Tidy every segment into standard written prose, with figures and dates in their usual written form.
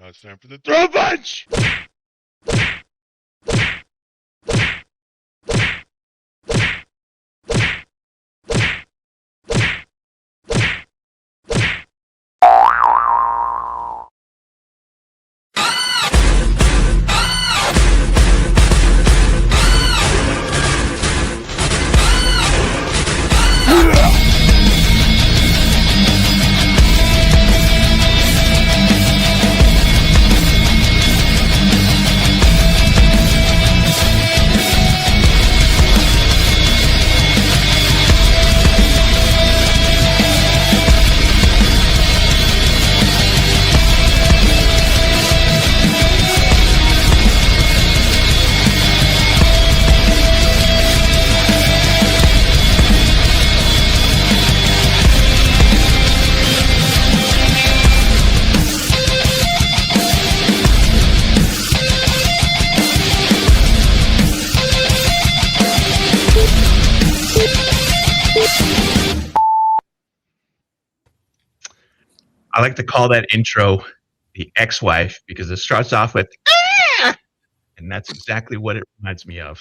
Now it's time for the throw punch! I like to call that intro the ex-wife because it starts off with "Ah!" and that's exactly what it reminds me of.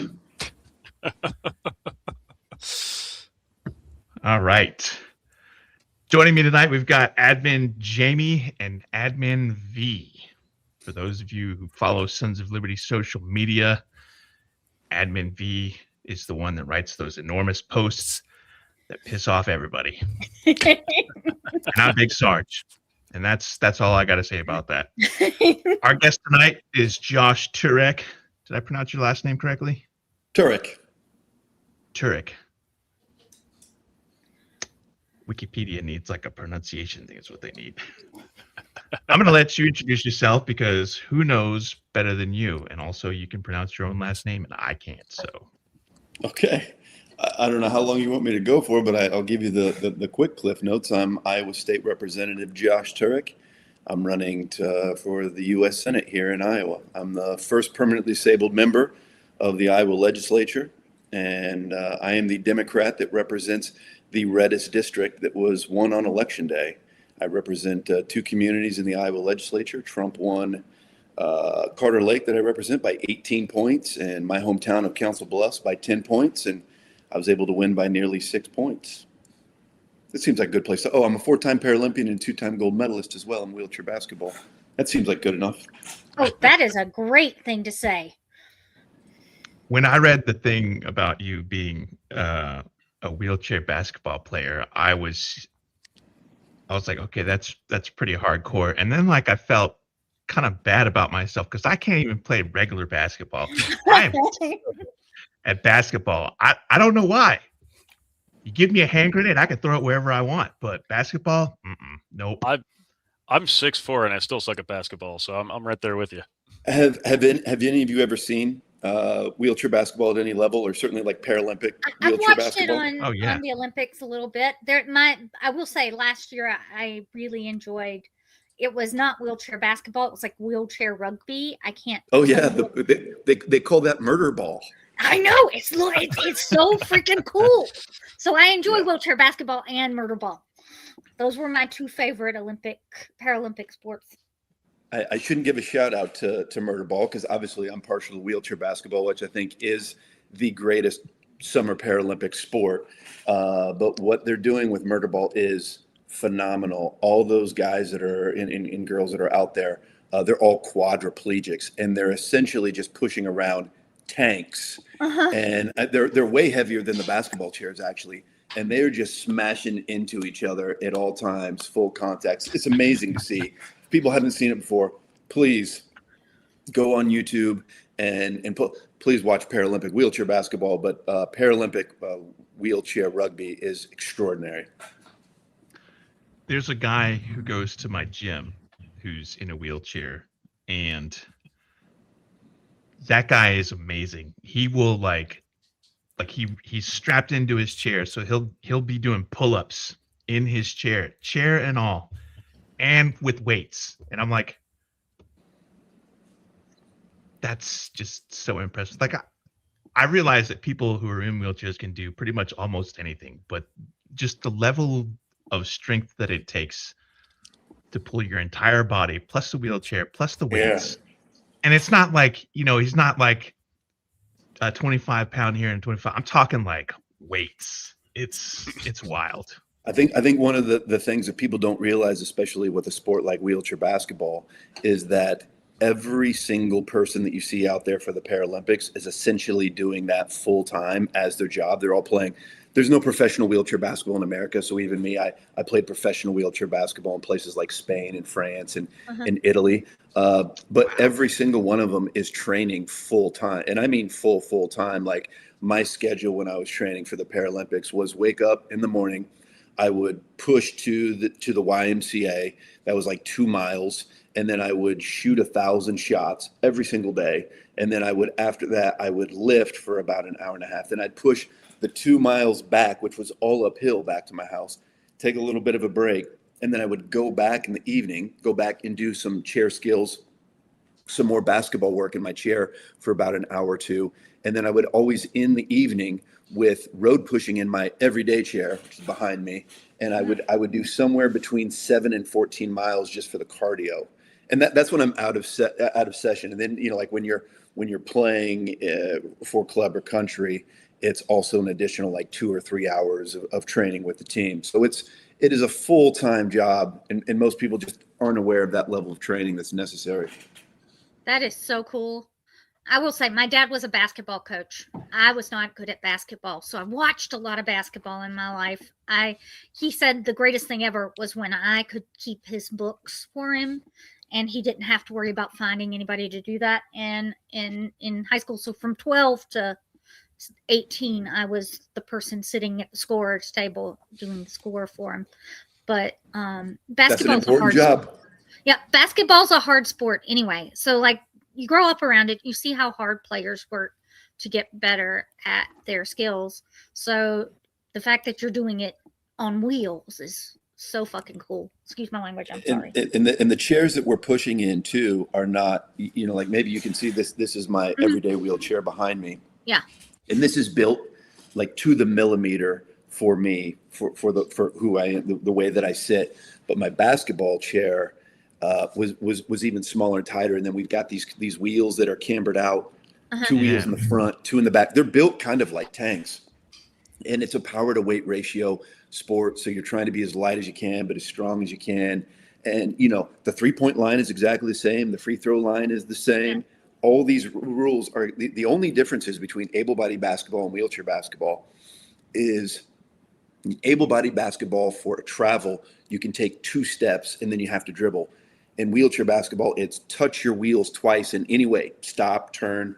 All right. Joining me tonight, we've got admin Jamie and admin V. For those of you who follow Sons of Liberty social media, admin V is the one that writes those enormous posts that piss off everybody. And I'm Big Sarge. And that's all I got to say about that. Our guest tonight is Josh Turek. Did I pronounce your last name correctly? Turek. Wikipedia needs like a pronunciation thing. Is what they need. I'm going to let you introduce yourself because who knows better than you? And also you can pronounce your own last name and I can't. So. Okay. I don't know how long you want me to go for, but I'll give you the quick cliff notes. I'm Iowa State Representative Josh Turek. I'm running for the U.S. Senate here in Iowa. I'm the first permanently disabled member of the Iowa legislature, and I am the Democrat that represents the reddest district that was won on Election Day. I represent two communities in the Iowa legislature. Trump won Carter Lake that I represent by 18 points, and my hometown of Council Bluffs by 10 points, and I was able to win by nearly 6 points. It seems like a good place. I'm a 4-time Paralympian and 2-time gold medalist as well in wheelchair basketball. That seems like good enough. Oh, that is a great thing to say. When I read the thing about you being a wheelchair basketball player, I was like, okay, that's pretty hardcore. And then like I felt kind of bad about myself because I can't even play regular basketball. I'm at basketball. I don't know why. You give me a hand grenade, I can throw it wherever I want. But basketball, nope. I'm 6'4" and I still suck at basketball, so I'm right there with you. Have any of you ever seen wheelchair basketball at any level, or certainly like Paralympic wheelchair basketball? I've watched it on the Olympics a little bit. I will say last year I really enjoyed. It was not wheelchair basketball. It was like wheelchair rugby. I can't. Oh yeah, they call that murder ball. I know it's so freaking cool. So I enjoy wheelchair basketball and murder ball. Those were my two favorite Paralympic sports. I shouldn't give a shout out to murder ball because obviously I'm partial to wheelchair basketball, which I think is the greatest summer Paralympic sport. But what they're doing with murder ball is phenomenal. All those guys that are in girls that are out there, they're all quadriplegics, and they're essentially just pushing around tanks. And they're way heavier than the basketball chairs actually, and they're just smashing into each other at all times, full contact. It's amazing to see. If people haven't seen it before, please go on YouTube and please watch Paralympic wheelchair basketball, but Paralympic wheelchair rugby is extraordinary. There's a guy who goes to my gym who's in a wheelchair, and that guy is amazing. He will he's strapped into his chair, so he'll be doing pull-ups in his chair and all, and with weights. And I'm like, that's just so impressive. Like I realize that people who are in wheelchairs can do pretty much almost anything, but just the level of strength that it takes to pull your entire body, plus the wheelchair, plus the Yeah. weights. And it's not like, he's not like a 25-pound here and 25. I'm talking like weights. It's wild. I think one of the things that people don't realize, especially with a sport like wheelchair basketball, is that every single person that you see out there for the Paralympics is essentially doing that full time as their job. They're all playing. There's no professional wheelchair basketball in America. So even me, I played professional wheelchair basketball in places like Spain and France and Italy. But every single one of them is training full time. And I mean full time. Like my schedule when I was training for the Paralympics was wake up in the morning. I would push to the YMCA. That was like 2 miles. And then I would shoot 1,000 shots every single day. And then after that, I would lift for about an hour and a half. Then I'd push the 2 miles back, which was all uphill back to my house, take a little bit of a break. And then I would go back in the evening, go back and do some chair skills, some more basketball work in my chair for about an hour or two. And then I would always in the evening with road pushing in my everyday chair, which is behind me. And I would do somewhere between 7 and 14 miles just for the cardio. And that's when I'm out of session. And then, like when you're playing for club or country, it's also an additional like 2 or 3 hours of training with the team. So it is a full-time job. And most people just aren't aware of that level of training that's necessary. That is so cool. I will say my dad was a basketball coach. I was not good at basketball, so I watched a lot of basketball in my life. He said the greatest thing ever was when I could keep his books for him, and he didn't have to worry about finding anybody to do that. And in high school, so from 12 to 18, I was the person sitting at the scorer's table doing the score for him. But basketball's a hard job. Yeah, basketball's a hard sport anyway. So like you grow up around it, you see how hard players work to get better at their skills. So the fact that you're doing it on wheels is so fucking cool. Excuse my language. I'm sorry. And the chairs that we're pushing in too are not, like maybe you can see this. This is my everyday wheelchair behind me. Yeah. And this is built like to the millimeter for me, for who I am, the way that I sit. But my basketball chair was even smaller and tighter. And then we've got these wheels that are cambered out, 2 wheels in the front, 2 in the back. They're built kind of like tanks. And it's a power to weight ratio sport. So you're trying to be as light as you can, but as strong as you can. And, the 3-point line is exactly the same. The free throw line is the same. Yeah. All these rules are the only differences between able-bodied basketball and wheelchair basketball is able-bodied basketball for travel. You can take 2 steps and then you have to dribble. In wheelchair basketball, it's touch your wheels twice in any way, stop, turn,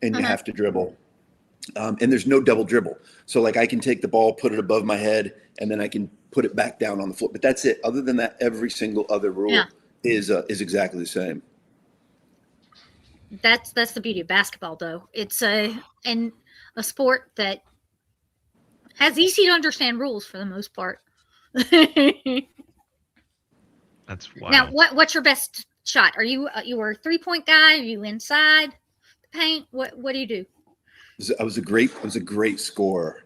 and you have to dribble. And there's no double dribble. So like I can take the ball, put it above my head, and then I can put it back down on the floor. But that's it. Other than that, every single other rule is exactly the same. That's the beauty of basketball, though. It's a sport that has easy to understand rules for the most part. That's wild. Now, what's your best shot? Are you a 3-point guy? Are you inside the paint? What do you do? I was a great scorer.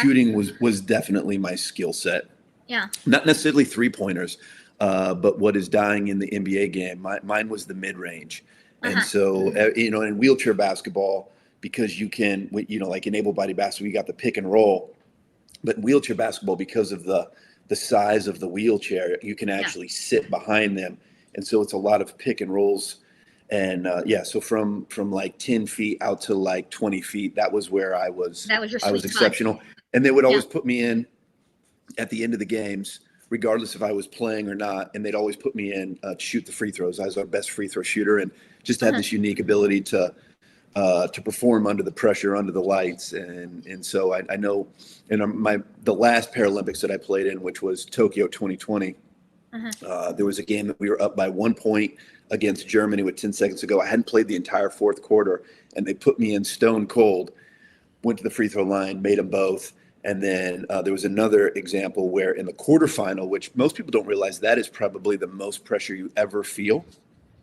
Shooting was definitely my skill set. Yeah. Not necessarily 3-pointers, but what is dying in the NBA game. Mine was the mid-range. And so, in wheelchair basketball, because you can, like in able-bodied basketball, you got the pick and roll. But in wheelchair basketball, because of the size of the wheelchair, you can actually sit behind them. And so it's a lot of pick and rolls. And so from like 10 feet out to like 20 feet, that was where I was. That was your sweet I was spot. exceptional. And they would always put me in at the end of the games, regardless if I was playing or not. And they'd always put me in to shoot the free throws. I was our best free throw shooter and just had this unique ability to perform under the pressure, under the lights. And so I know in the last Paralympics that I played in, which was Tokyo 2020, there was a game that we were up by 1 point against Germany with 10 seconds to go. I hadn't played the entire fourth quarter, and they put me in stone cold, went to the free throw line, made them both. And then there was another example where in the quarterfinal, which most people don't realize, that is probably the most pressure you ever feel.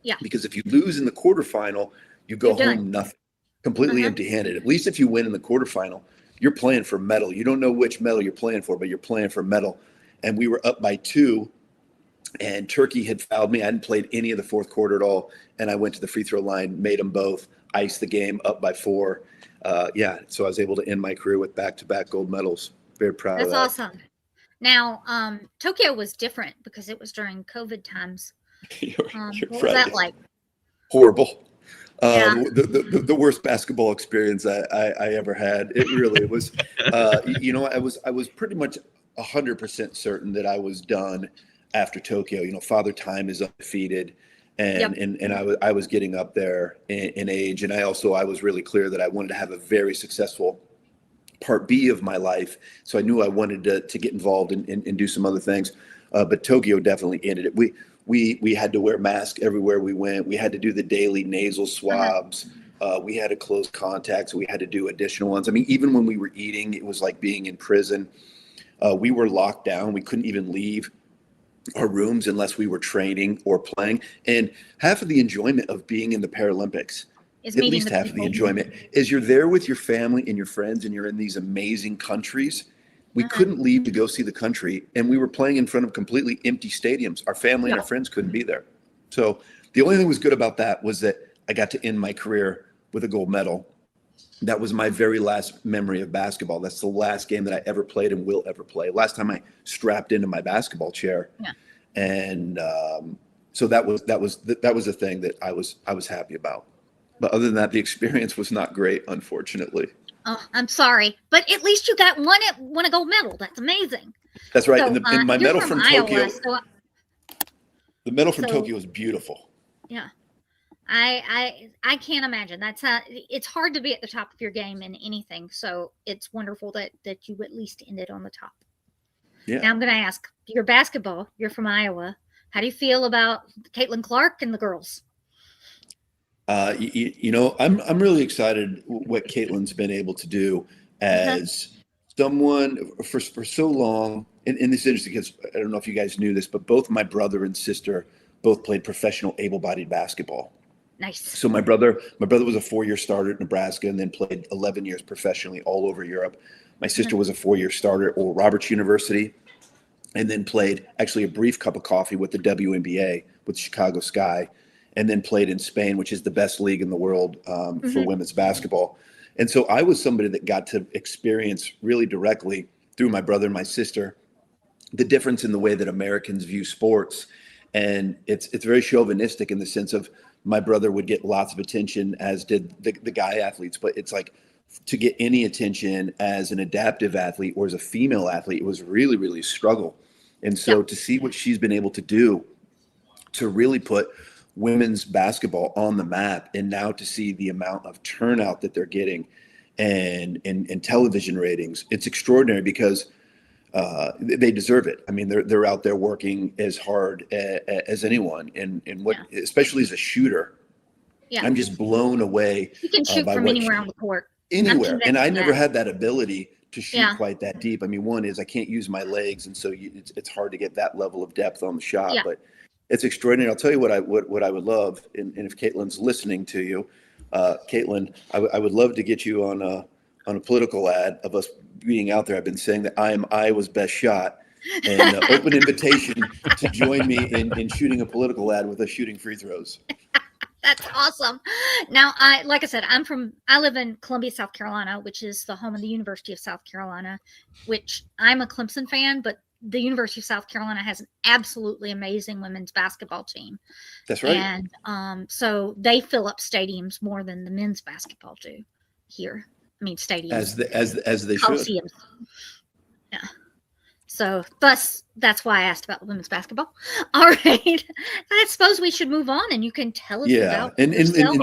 Yeah. Because if you lose in the quarterfinal, you go home nothing, completely empty-handed. At least if you win in the quarterfinal, you're playing for medal. You don't know which medal you're playing for, but you're playing for medal. And we were up by 2. and Turkey had fouled me. I hadn't played any of the fourth quarter at all, and I went to the free throw line, made them both, iced the game, up by 4. So I was able to end my career with back-to-back gold medals. Very proud of That's that. awesome. Now, Tokyo was different because it was during COVID times. You're What was that like? Horrible. Yeah. The worst basketball experience I ever had. It really was. I was pretty much 100% certain that I was done after Tokyo. Father Time is undefeated, and I was getting up there in age, and I was really clear that I wanted to have a very successful part B of my life. So I knew I wanted to get involved and do some other things, but Tokyo definitely ended it. We had to wear masks everywhere we went. We had to do the daily nasal swabs. We had to close contacts. We had to do additional ones. I mean, even when we were eating, it was like being in prison. We were locked down. We couldn't even leave our rooms unless we were training or playing. And half of the enjoyment of being in the Paralympics, at least half of the enjoyment, is you're there with your family and your friends, and you're in these amazing countries. We couldn't leave to go see the country, and we were playing in front of completely empty stadiums. Our family and our friends couldn't be there. So the only thing that was good about that was that I got to end my career with a gold medal. That was my very last memory of basketball. That's the last game that I ever played and will ever play. Last time I strapped into my basketball chair. Yeah. And so that was the thing that I was happy about. But other than that, the experience was not great, unfortunately. Oh, I'm sorry, but at least you won a gold medal. That's amazing. That's right. So, and my medal from Tokyo. So, the medal from Tokyo is beautiful. Yeah, I can't imagine. It's hard to be at the top of your game in anything. So it's wonderful that you at least ended on the top. Yeah. Now I'm going to ask, your basketball. You're from Iowa. How do you feel about Caitlin Clark and the girls? I'm really excited what Caitlin's been able to do as someone for so long. And this is interesting because I don't know if you guys knew this, but both my brother and sister both played professional able-bodied basketball. Nice. So my brother was a 4-year starter at Nebraska and then played 11 years professionally all over Europe. My sister was a 4-year starter at Oral Roberts University and then played actually a brief cup of coffee with the WNBA with Chicago Sky, and then played in Spain, which is the best league in the world for women's basketball. And so I was somebody that got to experience really directly through my brother and my sister the difference in the way that Americans view sports. And it's very chauvinistic in the sense of my brother would get lots of attention, as did the guy athletes. But it's like to get any attention as an adaptive athlete or as a female athlete, it was really, really a struggle. And so to see what she's been able to do to really put women's basketball on the map, and now to see the amount of turnout that they're getting and television ratings, it's extraordinary because they deserve it. I mean, they're out there working as hard as anyone, and especially as a shooter. Yeah. I'm just blown away. You can shoot from anywhere on the court. Anywhere. And I never had that ability to shoot quite that deep. I mean, one is I can't use my legs, and so it's hard to get that level of depth on the shot, but it's extraordinary. I'll tell you what I would love, and if Caitlin's listening to you, Caitlin, I would love to get you on a political ad of us being out there. I've been saying that I am Iowa's best shot, and open invitation to join me in shooting a political ad with us shooting free throws. That's awesome. Now, like I said, I live in Columbia, South Carolina, which is the home of the University of South Carolina, which I'm a Clemson fan, but the University of South Carolina has an absolutely amazing women's basketball team. That's right. And so they fill up stadiums more than the men's basketball do here. I mean, stadiums. As they should. Yeah. So that's why I asked about women's basketball. All right. I suppose we should move on, and you can tell us about and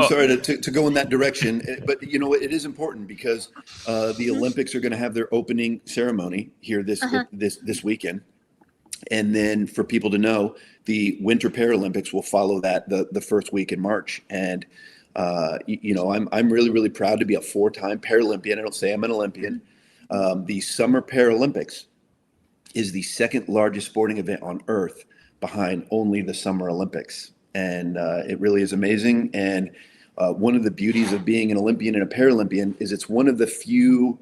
sorry to go in that direction, but you know, it is important because the Olympics are going to have their opening ceremony here this weekend. And then for people to know, the Winter Paralympics will follow that the first week in March. And I'm really, really proud to be a 4-time Paralympian. I don't say I'm an Olympian. The Summer Paralympics is the second largest sporting event on earth behind only the Summer Olympics. And it really is amazing. And one of the beauties of being an Olympian and a Paralympian is it's one of the few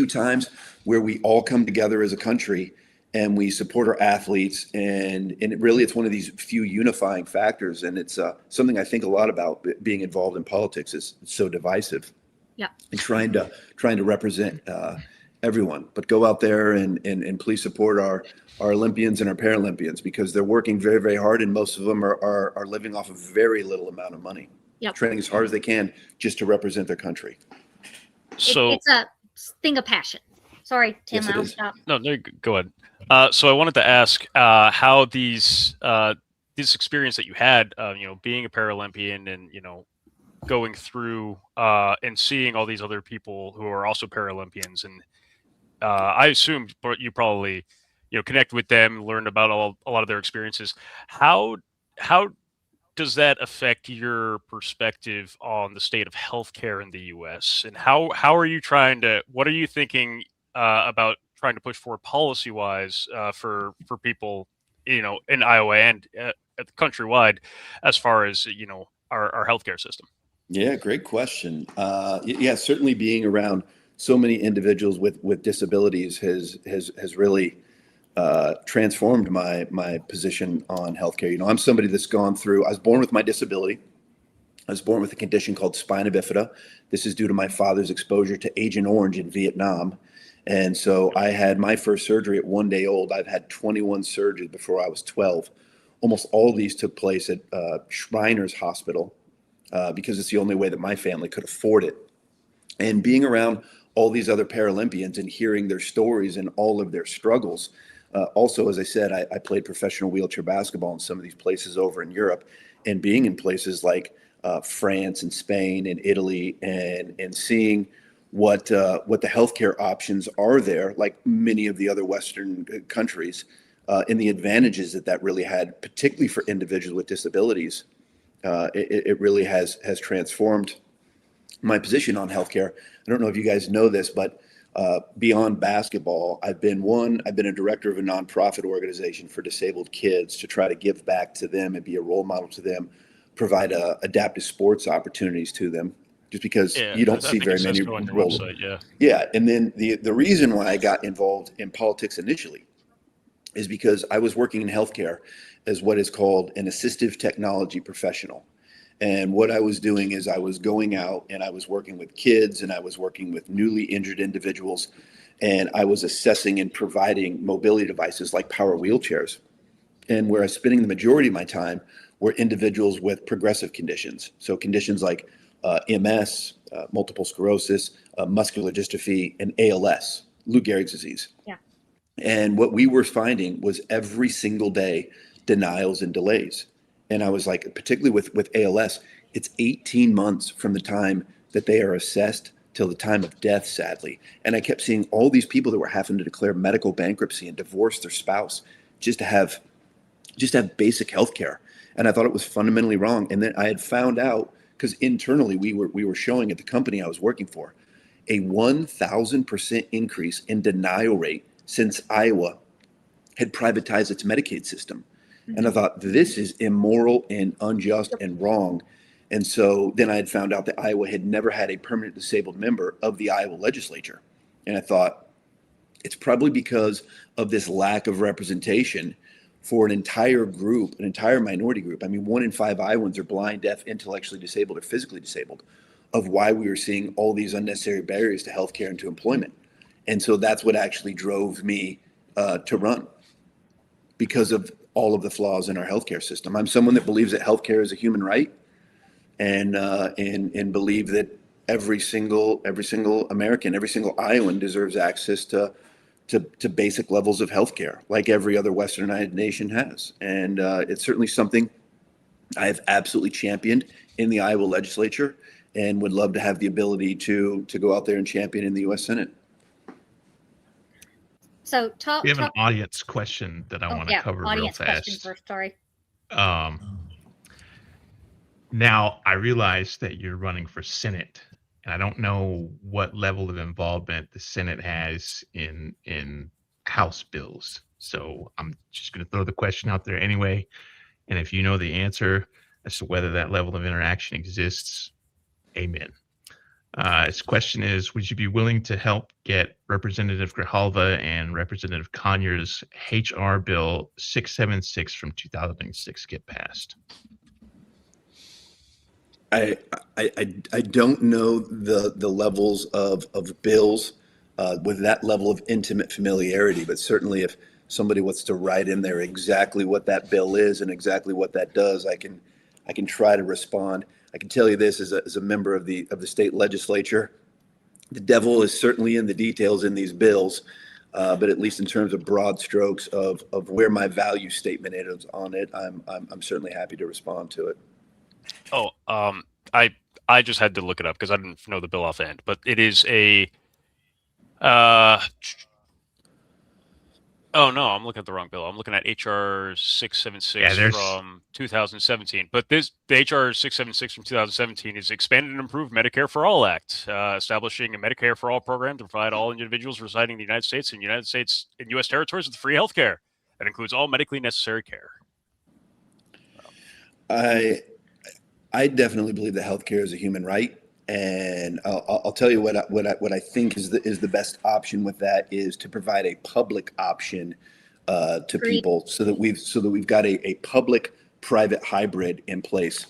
times where we all come together as a country and we support our athletes, and it's one of these few unifying factors, and it's something I think a lot about. Being involved in politics is so divisive. Yeah. And trying to represent everyone, but go out there and please support our Olympians and our Paralympians, because they're working very, very hard, and most of them are living off a very little amount of money. Yep. Training as hard as they can just to represent their country. So it's a thing of passion. Sorry, Tim, Yes, it I'll is. stop. no, go ahead. So I wanted to ask how this experience that you had, being a Paralympian and going through and seeing all these other people who are also Paralympians, and I assumed you probably connect with them, learned about a lot of their experiences. How does that affect your perspective on the state of healthcare in the U.S. and how are you what are you thinking about trying to push forward policy wise for people in Iowa and countrywide as far as our healthcare system? Yeah, great question. Yeah, certainly being around so many individuals with disabilities has really transformed my position on healthcare. I'm somebody that's gone through. I was born with my disability. I was born with a condition called spina bifida. This is due to my father's exposure to Agent Orange in Vietnam. And so I had my first surgery at 1 day old. I've had 21 surgeries before I was 12. Almost all of these took place at Shriners Hospital because it's the only way that my family could afford it. And being around all these other Paralympians and hearing their stories and all of their struggles. Also, as I said, I played professional wheelchair basketball in some of these places over in Europe, and being in places like France and Spain and Italy, and seeing what the healthcare options are there, like many of the other Western countries, and the advantages that really had, particularly for individuals with disabilities. It really has transformed my position on healthcare. I don't know if you guys know this, but beyond basketball, I've been a director of a nonprofit organization for disabled kids to try to give back to them and be a role model to them, provide adaptive sports opportunities to them, just because you don't see very many on your roles. website, Yeah, and then the reason why I got involved in politics initially is because I was working in healthcare as what is called an assistive technology professional. And what I was doing is I was going out and I was working with kids and I was working with newly injured individuals, and I was assessing and providing mobility devices like power wheelchairs. And where I was spending the majority of my time were individuals with progressive conditions. So conditions like MS, multiple sclerosis, muscular dystrophy, and ALS, Lou Gehrig's disease. Yeah. And what we were finding was every single day denials and delays. And I was like, particularly with ALS, it's 18 months from the time that they are assessed till the time of death, sadly. And I kept seeing all these people that were having to declare medical bankruptcy and divorce their spouse just to have basic health care. And I thought it was fundamentally wrong. And then I had found out, because internally we were showing at the company I was working for a 1,000% increase in denial rate since Iowa had privatized its Medicaid system. And I thought, this is immoral and unjust and wrong. And so then I had found out that Iowa had never had a permanent disabled member of the Iowa legislature. And I thought, it's probably because of this lack of representation for an entire group, an entire minority group. I mean, 1 in 5 Iowans are blind, deaf, intellectually disabled, or physically disabled, of why we were seeing all these unnecessary barriers to healthcare and to employment. And so that's what actually drove me to run, because of all of the flaws in our healthcare system. I'm someone that believes that healthcare is a human right, and believe that every single American, every single Iowan deserves access to basic levels of healthcare, like every other Westernized nation has. And it's certainly something I have absolutely championed in the Iowa legislature, and would love to have the ability to go out there and champion in the U.S. Senate. So We have an audience question that I want to cover real audience question fast. first. Sorry. Now, I realize that you're running for Senate, and I don't know what level of involvement the Senate has in House bills. So I'm just going to throw the question out there anyway. And if you know the answer as to whether that level of interaction exists, amen. His question is, would you be willing to help get Representative Grijalva and Representative Conyers' HR Bill 676 from 2006 get passed? I don't know the levels of bills with that level of intimate familiarity, but certainly if somebody wants to write in there exactly what that bill is and exactly what that does, I can try to respond. I can tell you this as a member of the state legislature, the devil is certainly in the details in these bills, but at least in terms of broad strokes of where my value statement is on it, I'm certainly happy to respond to it. Oh, I just had to look it up because I didn't know the bill offhand, but it is a. Oh no, I'm looking at the wrong bill. I'm looking at HR 676 Yeah, from 2017. But the HR 676 from 2017 is expanded and improved Medicare for All Act, establishing a Medicare for All program to provide all individuals residing in the United States and U.S. territories with free health care that includes all medically necessary care. I definitely believe that healthcare is a human right, and I'll tell you what I think is the best option with that is to provide a public option to Agreed. people so that we've got a public private hybrid in place,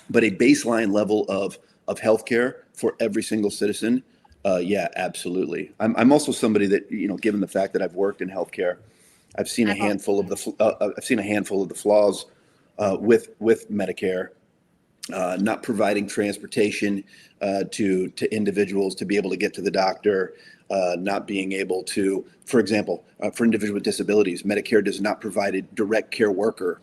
but a baseline level of healthcare for every single citizen. Yeah, absolutely. I'm also somebody that, given the fact that I've worked in healthcare, I've seen a handful of the flaws with Medicare. Not providing transportation to individuals to be able to get to the doctor, not being able to, for example, for individuals with disabilities, Medicare does not provide a direct care worker.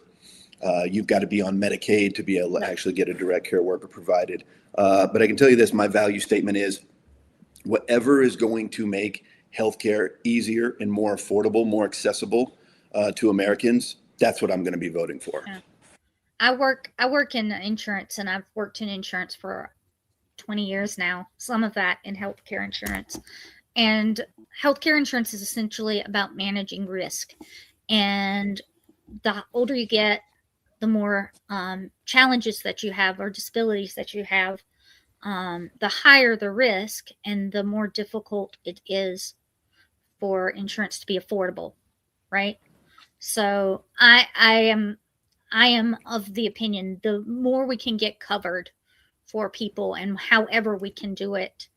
You've got to be on Medicaid to be able to actually get a direct care worker provided. But I can tell you this, my value statement is whatever is going to make healthcare easier and more affordable, more accessible to Americans, that's what I'm going to be voting for. Yeah. I work in insurance, and I've worked in insurance for 20 years now, some of that in healthcare insurance. And healthcare insurance is essentially about managing risk. And the older you get, the more challenges that you have or disabilities that you have, the higher the risk and the more difficult it is for insurance to be affordable, right? So I am of the opinion the more we can get covered for people and however we can do it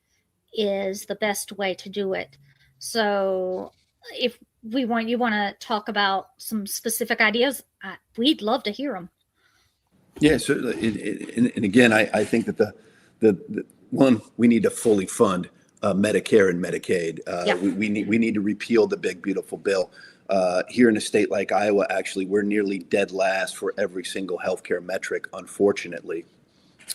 is the best way to do it. So if you want to talk about some specific ideas, we'd love to hear them. Yeah, certainly. And again, I think that the one, we need to fully fund Medicare and Medicaid. Yeah. We need to repeal the big beautiful bill. Here in a state like Iowa, actually, we're nearly dead last for every single healthcare metric, unfortunately.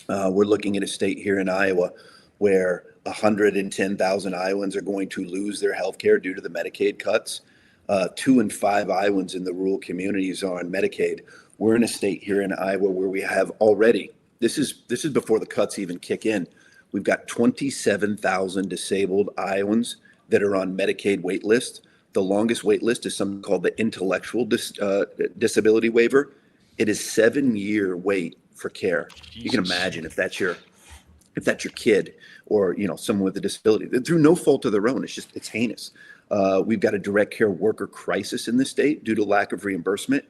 We're looking at a state here in Iowa where 110,000 Iowans are going to lose their healthcare due to the Medicaid cuts. 2 in 5 Iowans in the rural communities are on Medicaid. We're in a state here in Iowa where we have already, this is before the cuts even kick in, we've got 27,000 disabled Iowans that are on Medicaid wait list. The longest wait list is something called the intellectual disability waiver. It is 7-year wait for care. Jesus. You can imagine if that's your kid or someone with a disability through no fault of their own. It's heinous. We've got a direct care worker crisis in the state due to lack of reimbursement.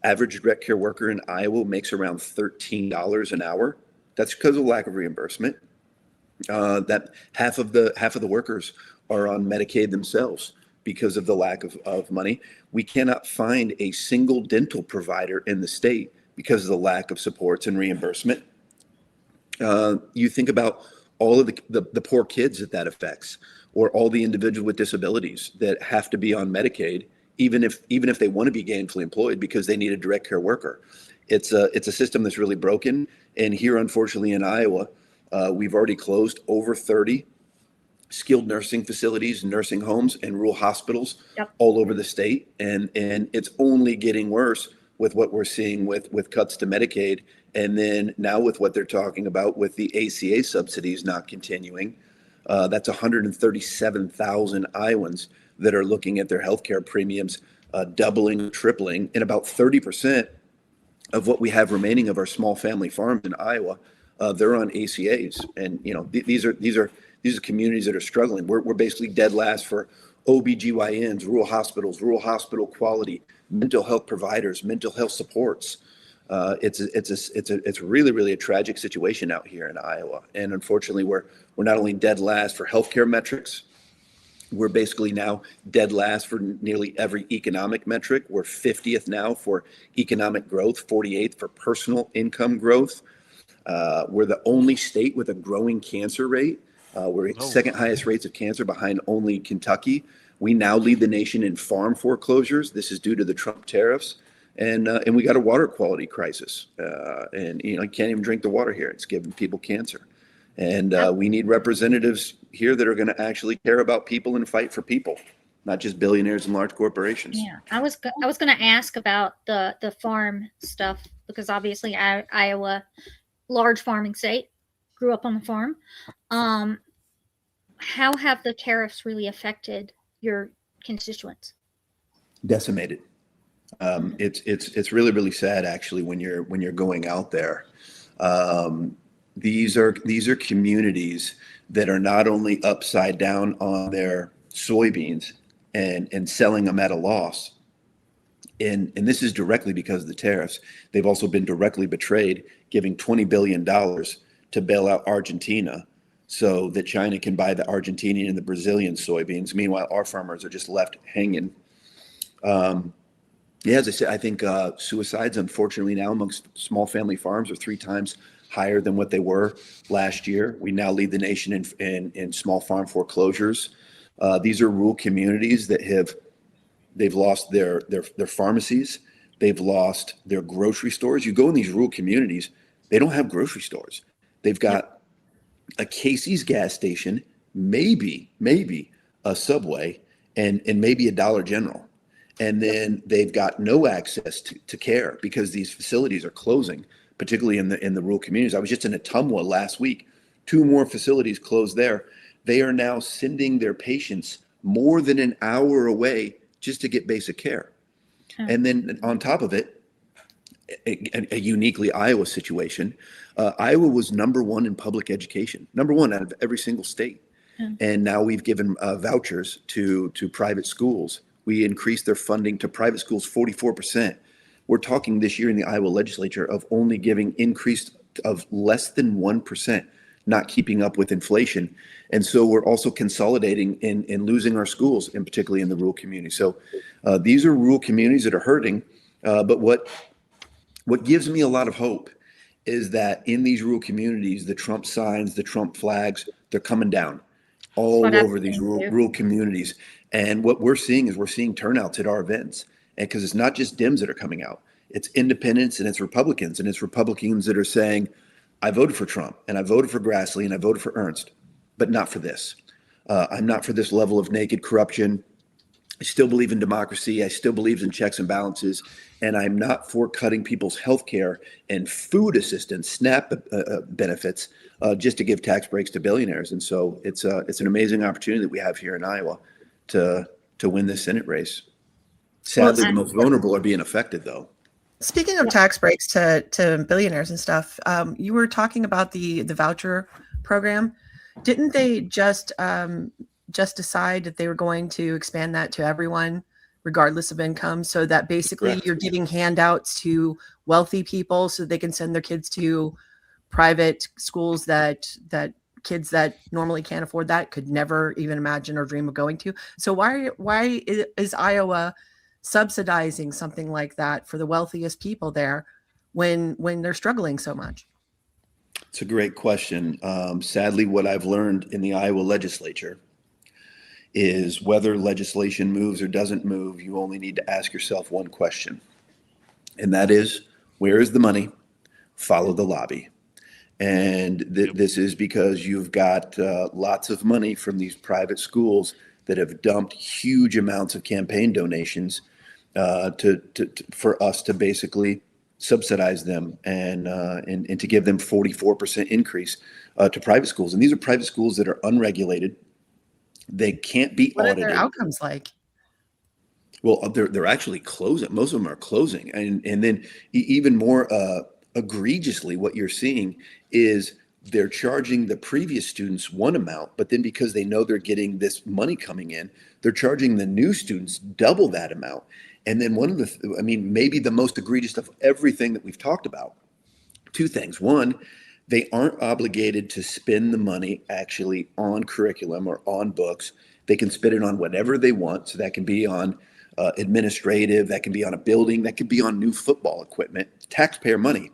Average direct care worker in Iowa makes around $13 an hour. That's because of lack of reimbursement. That half of the workers are on Medicaid themselves because of the lack of money. We cannot find a single dental provider in the state because of the lack of supports and reimbursement. You think about all of the poor kids that affects, or all the individuals with disabilities that have to be on Medicaid, even if they want to be gainfully employed because they need a direct care worker. It's a system that's really broken. And here, unfortunately, in Iowa, we've already closed over 30 skilled nursing facilities, nursing homes, and rural hospitals all over the state. And it's only getting worse with what we're seeing with cuts to Medicaid. And then now with what they're talking about with the ACA subsidies not continuing, that's 137,000 Iowans that are looking at their healthcare premiums doubling, tripling, and about 30% of what we have remaining of our small family farms in Iowa, they're on ACAs. And these These are communities that are struggling. We're basically dead last for OBGYNs, rural hospitals, rural hospital quality, mental health providers, mental health supports. It's really, really a tragic situation out here in Iowa. And unfortunately, we're not only dead last for healthcare metrics, we're basically now dead last for nearly every economic metric. We're 50th now for economic growth, 48th for personal income growth. We're the only state with a growing cancer rate. We're second highest rates of cancer behind only Kentucky. We now lead the nation in farm foreclosures. This is due to the Trump tariffs. And we got a water quality crisis. And you can't even drink the water here. It's giving people cancer. And we need representatives here that are going to actually care about people and fight for people, not just billionaires and large corporations. Yeah, I was going to ask about the farm stuff, because obviously Iowa, large farming state, grew up on the farm. How have the tariffs really affected your constituents? Decimated. It's really, really sad, actually, when you're going out there. These are communities that are not only upside down on their soybeans and selling them at a loss. And this is directly because of the tariffs. They've also been directly betrayed, giving $20 billion to bail out Argentina so that China can buy the Argentinian and the Brazilian soybeans. Meanwhile, our farmers are just left hanging. As I said, I think suicides, unfortunately, now amongst small family farms are 3 times higher than what they were last year. We now lead the nation in small farm foreclosures. These are rural communities that they've lost their pharmacies. They've lost their grocery stores. You go in these rural communities, they don't have grocery stores. They've got a Casey's gas station, maybe a Subway, and maybe a Dollar General. And then they've got no access to care because these facilities are closing, particularly in the rural communities. I was just in Ottumwa last week. 2 more facilities closed there. They are now sending their patients more than an hour away just to get basic care. And then on top of it, a uniquely Iowa situation. Iowa was #1 in public education, #1 out of every single state. And now we've given vouchers to private schools. We increased their funding to private schools 44%. We're talking this year in the Iowa legislature of only giving increase of less than 1%, not keeping up with inflation. And so we're also consolidating and losing our schools, and particularly in the rural community. So these are rural communities that are hurting. But what gives me a lot of hope is that in these rural communities, the Trump signs, the Trump flags, they're coming down all over these rural communities. And what we're seeing is turnouts at our events. And because it's not just Dems that are coming out, it's independents and it's Republicans. And it's Republicans that are saying, I voted for Trump and I voted for Grassley and I voted for Ernst, but not for this. I'm not for this level of naked corruption. I still believe in democracy. I still believe in checks and balances. And I'm not for cutting people's health care and food assistance, SNAP benefits, just to give tax breaks to billionaires. And so it's an amazing opportunity that we have here in Iowa to win this Senate race. Sadly, the most vulnerable are being affected, though. Speaking of tax breaks to billionaires and stuff, you were talking about the voucher program. Didn't they just decide that they were going to expand that to everyone, regardless of income, so that basically Correct. You're giving handouts to wealthy people so they can send their kids to private schools that kids that normally can't afford that could never even imagine or dream of going to? So why is Iowa subsidizing something like that for the wealthiest people there when they're struggling so much? It's a great question. Sadly, what I've learned in the Iowa legislature is whether legislation moves or doesn't move, you only need to ask yourself one question. And that is, where is the money? Follow the lobby. And this is because you've got lots of money from these private schools that have dumped huge amounts of campaign donations for us to basically subsidize them and to give them 44% increase to private schools. And these are private schools that are unregulated. They can't be audited. What are their outcomes like? Well, they're actually closing. Most of them are closing. And then even more egregiously, what you're seeing is they're charging the previous students one amount, but then because they know they're getting this money coming in, they're charging the new students double that amount. And then one of the, I mean, maybe the most egregious of everything that we've talked about, two things. One, they aren't obligated to spend the money actually on curriculum or on books. They can spend it on whatever they want. So that can be on administrative, that can be on a building, that could be on new football equipment, taxpayer money.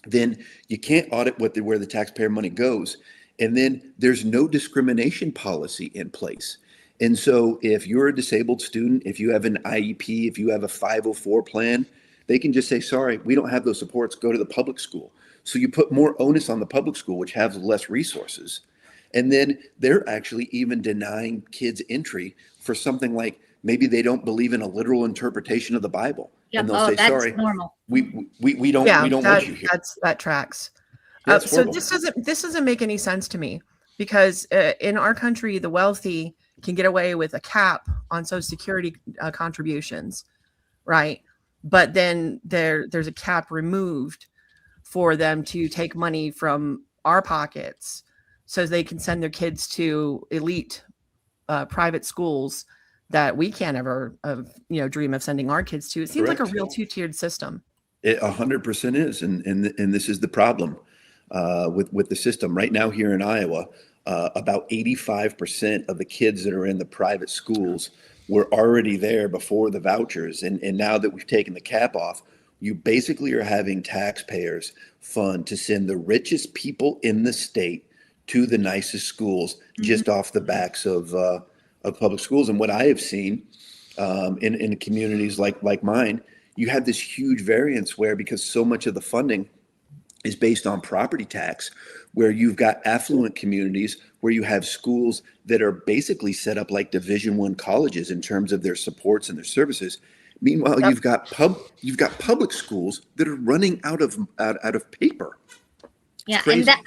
Then you can't audit where the taxpayer money goes. And then there's no discrimination policy in place. And so if you're a disabled student, if you have an IEP, if you have a 504 plan, they can just say, sorry, we don't have those supports, go to the public school. So you put more onus on the public school, which has less resources. And then they're actually even denying kids entry for something like maybe they don't believe in a literal interpretation of the Bible. Yeah, And they'll say, that's sorry, normal. we don't want you here. That tracks. That's So horrible. this doesn't make any sense to me, because in our country, the wealthy can get away with a cap on Social Security contributions, right? But then there's a cap removed for them to take money from our pockets so they can send their kids to elite private schools that we can't ever dream of sending our kids to. It seems like a real two-tiered system. It 100% is, and this is the problem with the system right now here in Iowa. About 85% of the kids that are in the private schools were already there before the vouchers, and now that we've taken the cap off, you basically are having taxpayers fund to send the richest people in the state to the nicest schools just off the backs of public schools. And what I have seen in communities like mine, you have this huge variance where, because so much of the funding is based on property tax, where you've got affluent communities where you have schools that are basically set up like Division I colleges in terms of their supports and their services. Meanwhile, you've got public schools that are running out of paper. Yeah, and that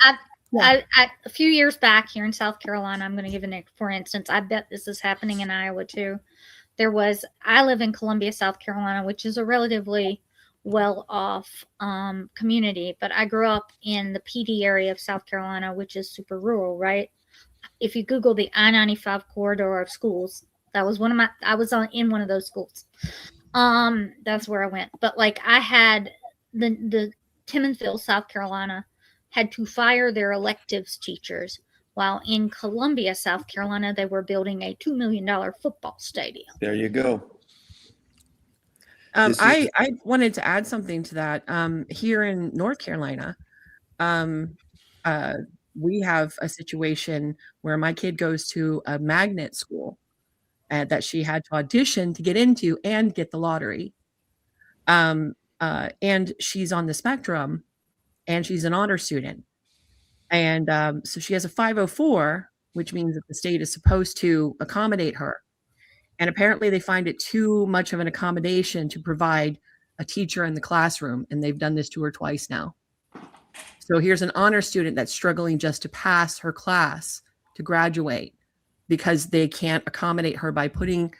I, a few years back here in South Carolina, I'm going to give an for instance. I bet this is happening in Iowa too. I live in Columbia, South Carolina, which is a relatively well-off community, but I grew up in the PD area of South Carolina, which is super rural, right? If you Google the I-95 corridor of schools, that was I was in one of those schools. That's where I went. But like, I had the Timmonsville, South Carolina, had to fire their electives teachers, while in Columbia, South Carolina, they were building a $2 million football stadium. There you go. I wanted to add something to that. Here in North Carolina, we have a situation where my kid goes to a magnet school that she had to audition to get into and get the lottery. And she's on the spectrum, and she's an honor student. And so she has a 504, which means that the state is supposed to accommodate her. And apparently they find it too much of an accommodation to provide a teacher in the classroom. And they've done this to her twice now. So here's an honor student that's struggling just to pass her class to graduate because they can't accommodate her by putting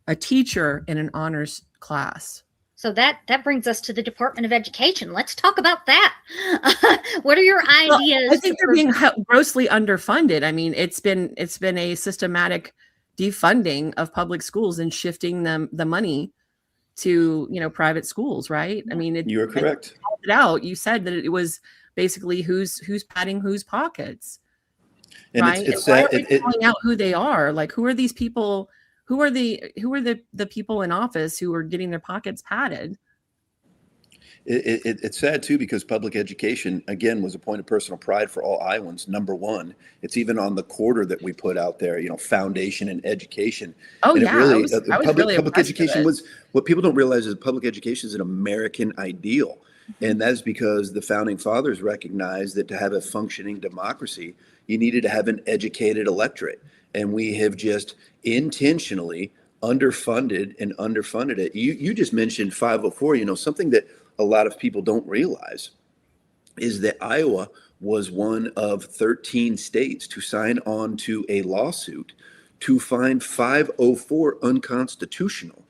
a teacher in an honors class. So that brings us to the Department of Education. Let's talk about that. What are your ideas? Well, I think they're being grossly underfunded. I mean, it's been a systematic defunding of public schools and shifting the money to private schools, right? I mean, you are correct. You said that it was basically who's padding whose pockets, and right? It's why are they calling out who they are? Like, who are these people? Who are the people in office who are getting their pockets padded? It's sad too, because public education, again, was a point of personal pride for all Iowans. Number one, it's even on the quarter that we put out there, foundation and education. Oh, and yeah. Public education was, what people don't realize is public education is an American ideal. And that's because the founding fathers recognized that to have a functioning democracy, you needed to have an educated electorate. And we have just intentionally underfunded it. You just mentioned 504, something that a lot of people don't realize is that Iowa was one of 13 states to sign on to a lawsuit to find 504 unconstitutional.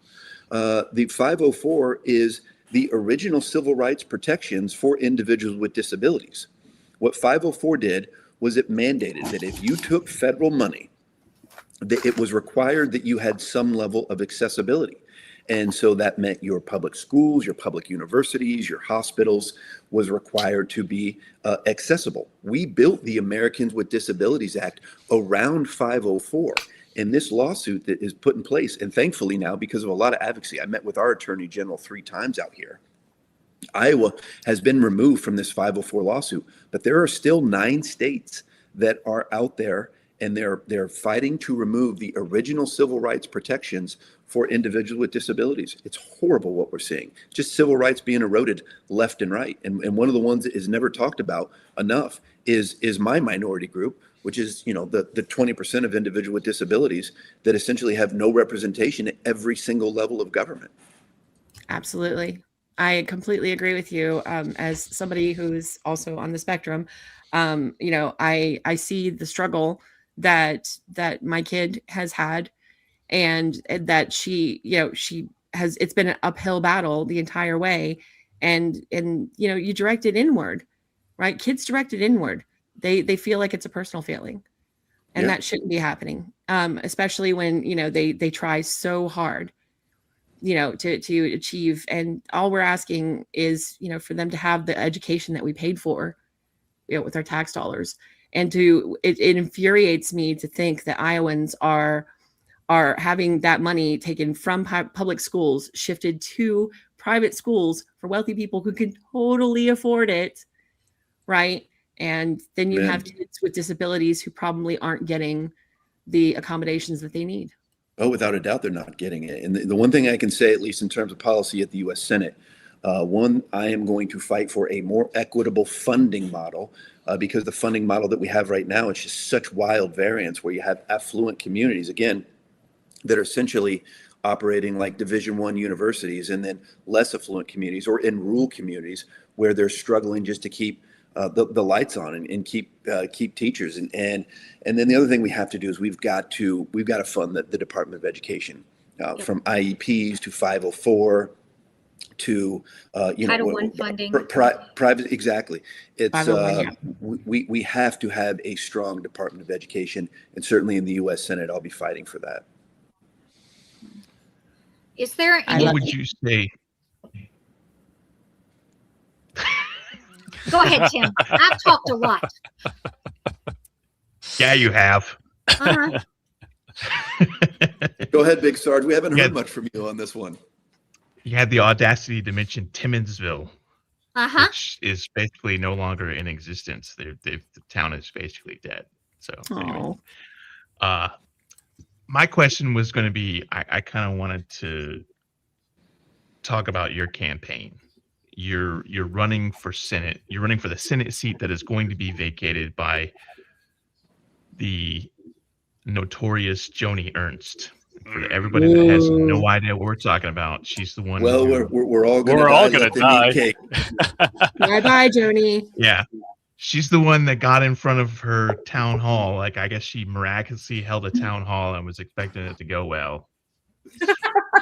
The 504 is the original civil rights protections for individuals with disabilities. What 504 did was it mandated that if you took federal money, that it was required that you had some level of accessibility. And so that meant your public schools, your public universities, your hospitals was required to be accessible. We built the Americans with Disabilities Act around 504. And this lawsuit that is put in place, and thankfully now, because of a lot of advocacy, I met with our attorney general 3 times out here. Iowa has been removed from this 504 lawsuit, but there are still 9 states that are out there, and they're fighting to remove the original civil rights protections for individuals with disabilities. It's horrible what we're seeing. Just civil rights being eroded left and right. And one of the ones that is never talked about enough is my minority group, which is, the 20% of individuals with disabilities that essentially have no representation at every single level of government. Absolutely. I completely agree with you. As somebody who's also on the spectrum, I see the struggle that my kid has had, and that she has, it's been an uphill battle the entire way. And you direct it inward, right? Kids directed inward. They feel like it's a personal failing, and that shouldn't be happening. Especially when, they try so hard, to achieve. And all we're asking is, for them to have the education that we paid for, with our tax dollars. And it infuriates me to think that Iowans are having that money taken from public schools, shifted to private schools for wealthy people who can totally afford it, right? And then you have kids with disabilities who probably aren't getting the accommodations that they need. Oh, without a doubt, they're not getting it. And the one thing I can say, at least in terms of policy at the U.S. Senate, I am going to fight for a more equitable funding model, because the funding model that we have right now, it's just such wild variance where you have affluent communities, again, that are essentially operating like Division I universities, and then less affluent communities or in rural communities where they're struggling just to keep the lights on and keep teachers. And then the other thing we have to do is we've got to fund the Department of Education, from IEPs to 504 to Title I funding. Private, exactly. It's we have to have a strong Department of Education, and certainly in the U.S. Senate, I'll be fighting for that. Is there What would you say? Go ahead, Tim. I've talked a lot. Yeah, you have. Uh-huh. Go ahead, Big Sarge. We haven't heard much from you on this one. You had the audacity to mention Timminsville, Uh-huh. which is basically no longer in existence. The town is basically dead. So anyway, my question was going to be, I kind of wanted to talk about your campaign. You're running for Senate. You're running for the Senate seat that is going to be vacated by the notorious Joni Ernst. For everybody that has no idea what we're talking about, she's the one. Well, we're all gonna die. Bye bye, Joni. Yeah, she's the one that got in front of her town hall. Like, I guess she miraculously held a town hall and was expecting it to go well.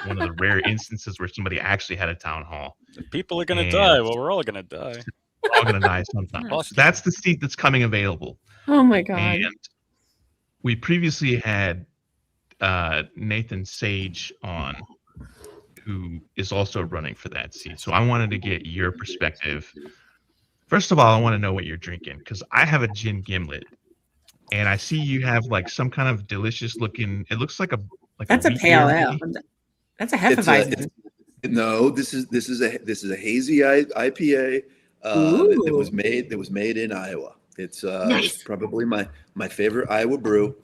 One of the rare instances where somebody actually had a town hall. People are gonna die. Well, we're all gonna die. We're all gonna die sometime. So that's the seat that's coming available. Oh my God. And we previously had Nathan Sage on, who is also running for that seat. So I wanted to get your perspective. First of all, I want to know what you're drinking, because I have a gin gimlet, and I see you have like some kind of delicious looking. It looks like a that's a pale ale. That's a Hefeweizen. No, this is a hazy IPA that was made in Iowa. It's it's probably my favorite Iowa brew.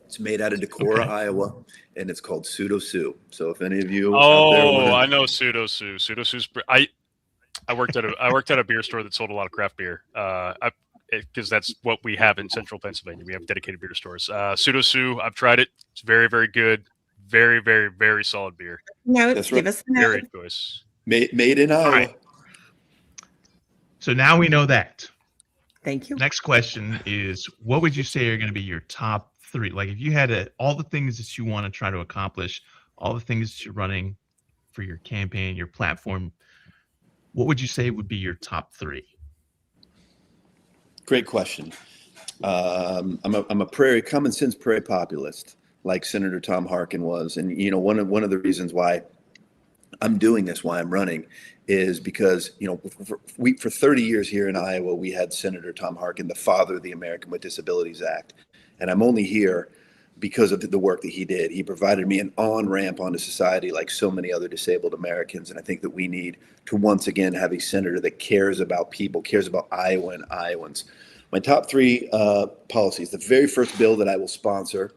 It's made out of Decorah, Iowa, and it's called Pseudo Sue. So if any of you out there I know Pseudo Sue. Pseudo Sue's. I worked at a beer store that sold a lot of craft beer. Because that's what we have in Central Pennsylvania. We have dedicated beer stores. Pseudo Sue, I've tried it. It's very, very good. Very, very, very solid beer. No, give us the very choice. Made in Iowa. Right. So now we know that. Thank you. Next question is, what would you say are going to be your top 3? Like, if you had all the things that you want to try to accomplish, all the things that you're running for your campaign, your platform, what would you say would be your top 3? Great question. I'm a common sense prairie populist, like Senator Tom Harkin was, and one of the reasons why I'm doing this, why I'm running, is because for 30 years here in Iowa, we had Senator Tom Harkin, the father of the American with Disabilities Act, and I'm only here because of the work that he did. He provided me an on-ramp onto society like so many other disabled Americans, and I think that we need to once again have a senator that cares about people, cares about Iowa and Iowans. My top three policies, the very first bill that I will sponsor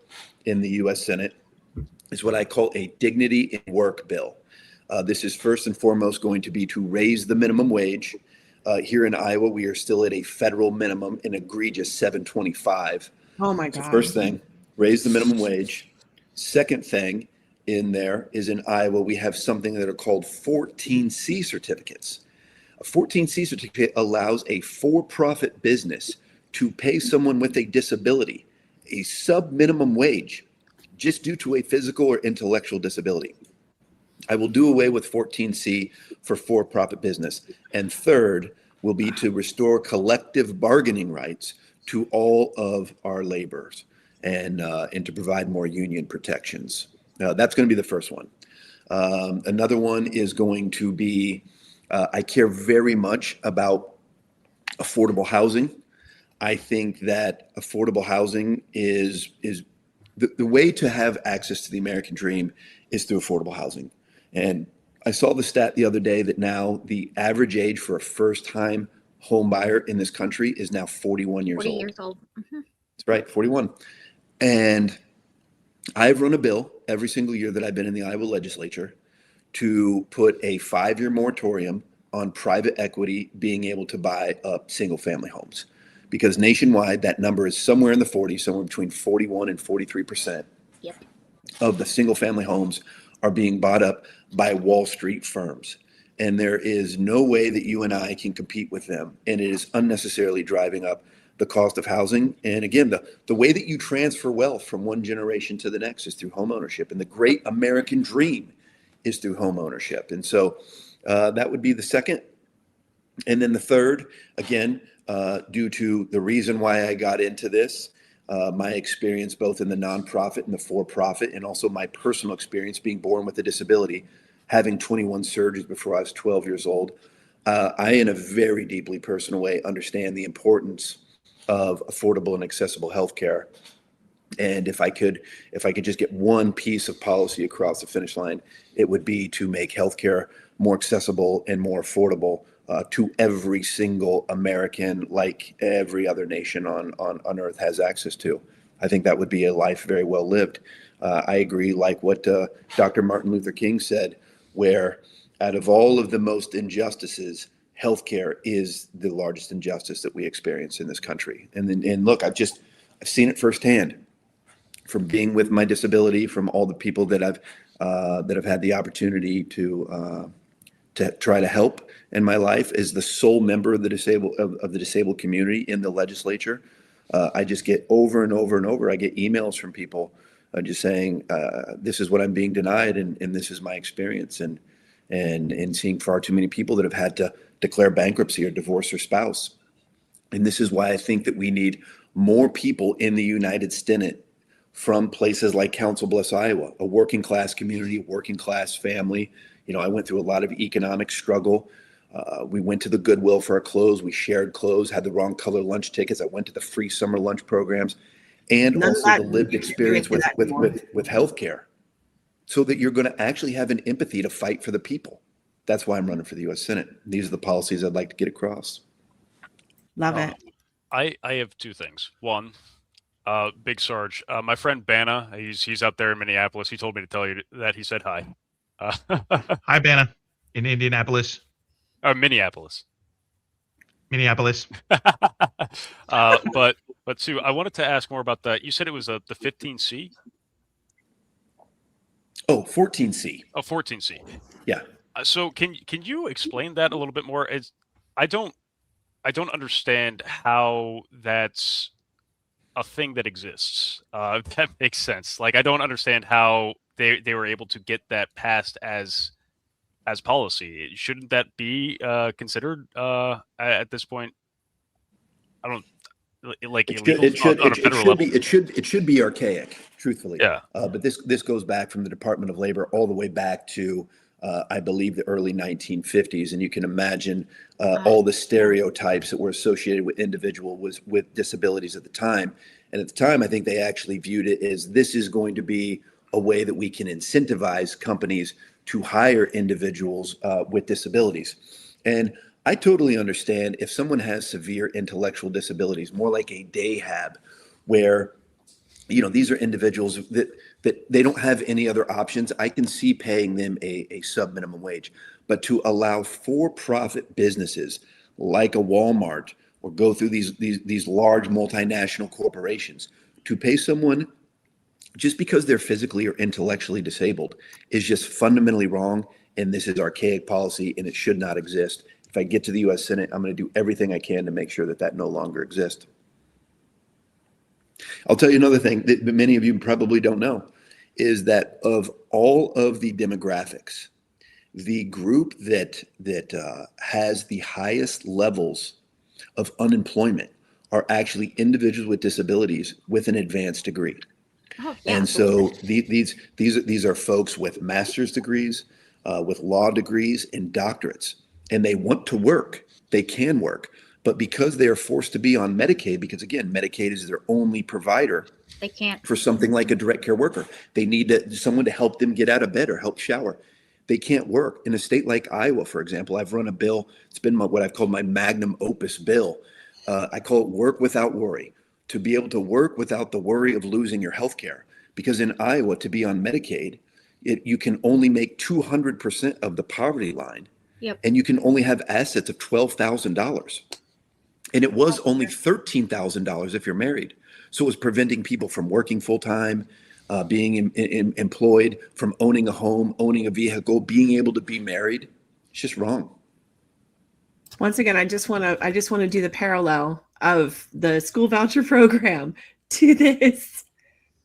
in the U.S. Senate is what I call a dignity in work bill. This is first and foremost going to be to raise the minimum wage. Here in Iowa, we are still at a federal minimum, an egregious $7.25. Oh my So God. first thing, raise the minimum wage. Second thing in there is in Iowa, we have something that are called 14C certificates. A 14C certificate allows a for-profit business to pay someone with a disability a sub-minimum wage just due to a physical or intellectual disability. I will do away with 14C for-profit business. And third will be to restore collective bargaining rights to all of our laborers and to provide more union protections. That's going to be the first one. Another one is going to be, I care very much about affordable housing. I think that affordable housing is the way to have access to the American dream is through affordable housing. And I saw the stat the other day that now the average age for a first-time home buyer in this country is now 41 years 40 old. years old. Mhm. That's right, 41. And I've run a bill every single year that I've been in the Iowa legislature to put a 5-year moratorium on private equity being able to buy up single-family homes. Because nationwide, that number is somewhere in the 40s, somewhere between 41 and 43% Yep. of the single-family homes are being bought up by Wall Street firms. And there is no way that you and I can compete with them. And it is unnecessarily driving up the cost of housing. And again, the way that you transfer wealth from one generation to the next is through home ownership. And the great American dream is through home ownership. And so that would be the second. And then the third, again, due to the reason why I got into this, my experience both in the nonprofit and the for-profit, and also my personal experience being born with a disability, having 21 surgeries before I was 12 years old, I, in a very deeply personal way, understand the importance of affordable and accessible healthcare. And if I could just get one piece of policy across the finish line, it would be to make healthcare more accessible and more affordable to every single American, like every other nation on earth has access to. I think that would be a life very well lived. I agree, like what Dr. Martin Luther King said, where out of all of the most injustices, healthcare is the largest injustice that we experience in this country. And look, I've seen it firsthand from being with my disability, from all the people that I've had the opportunity to try to help in my life as the sole member of the disabled community in the legislature. I just get over and over and over. I get emails from people just saying, this is what I'm being denied, and this is my experience, and seeing far too many people that have had to declare bankruptcy or divorce their spouse. And this is why I think that we need more people in the United Senate from places like Council Bluffs, Iowa, a working class community, working class family. I went through a lot of economic struggle. We went to the Goodwill for our clothes. We shared clothes, had the wrong color lunch tickets. I went to the free summer lunch programs, and None of also that- the lived experience with healthcare, so that you're going to actually have an empathy to fight for the people. That's why I'm running for the U.S. Senate. These are the policies I'd like to get across. Love it. I have two things. One, Big Sarge, my friend Banna, he's up there in Minneapolis. He told me to tell you that he said hi. Hi, Banna, in Indianapolis, Minneapolis. Minneapolis. But Sue, I wanted to ask more about that. You said it was the 15C? Oh, 14C. Oh, 14C. Yeah. So can you explain that a little bit more? I don't understand how that's a thing that exists. If that makes sense. Like, I don't understand how they were able to get that passed as policy. Shouldn't that be considered at this point? like It illegal on a federal level? it should be archaic, truthfully. Yeah. But this goes back from the Department of Labor all the way back to I believe the early 1950s, and you can imagine all the stereotypes that were associated with individuals with disabilities at the time. And at the time, I think they actually viewed it as this is going to be a way that we can incentivize companies to hire individuals with disabilities. And I totally understand if someone has severe intellectual disabilities, more like a DAHAB, where these are individuals that they don't have any other options. I can see paying them a sub minimum wage, but to allow for-profit businesses like a Walmart or go through these large multinational corporations to pay someone just because they're physically or intellectually disabled is just fundamentally wrong. And this is archaic policy, and it should not exist. If I get to the U.S. Senate, I'm going to do everything I can to make sure that no longer exists. I'll tell you another thing that many of you probably don't know is that of all of the demographics, the group that has the highest levels of unemployment are actually individuals with disabilities with an advanced degree. Oh, yeah, And so these are folks with master's degrees, with law degrees and doctorates, and they want to work. They can work, but because they are forced to be on Medicaid, because again, Medicaid is their only provider they can't. for something like a direct care worker. They need someone to help them get out of bed or help shower. They can't work. In a state like Iowa, for example, I've run a bill. It's been what I've called my magnum opus bill. I call it work without worry, to be able to work without the worry of losing your health care. Because in Iowa, to be on Medicaid, you can only make 200% of the poverty line. Yep. And you can only have assets of $12,000. And it was only $13,000 if you're married. So it was preventing people from working full time, being employed, from owning a home, owning a vehicle, being able to be married. It's just wrong. Once again, I just want to do the parallel of the school voucher program to this.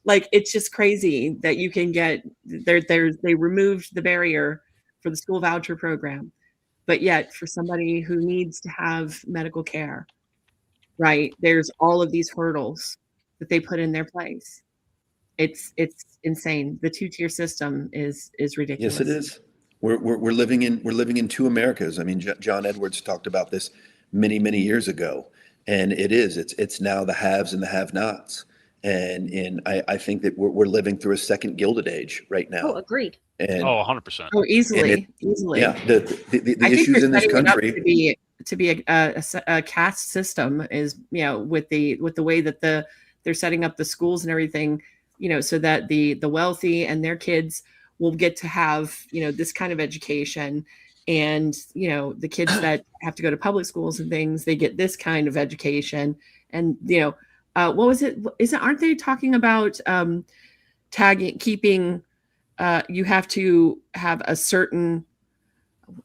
Like, it's just crazy that you can get they removed the barrier for the school voucher program, but yet for somebody who needs to have medical care, right, there's all of these hurdles that they put in their place. It's insane. The two-tier system is ridiculous. Yes, it is. We're living in two Americas. I mean, John Edwards talked about this many years ago, and it's now the haves and the have-nots. And I think that we're living through a second Gilded Age right now. Oh, agreed. And 100%. Oh, easily. yeah, the issues in this country to be a caste system is, with the way that they're setting up the schools and everything, so that the wealthy and their kids will get to have, this kind of education, and the kids that have to go to public schools and things, they get this kind of education. And what was it? Aren't they talking about keeping? You have to have a certain.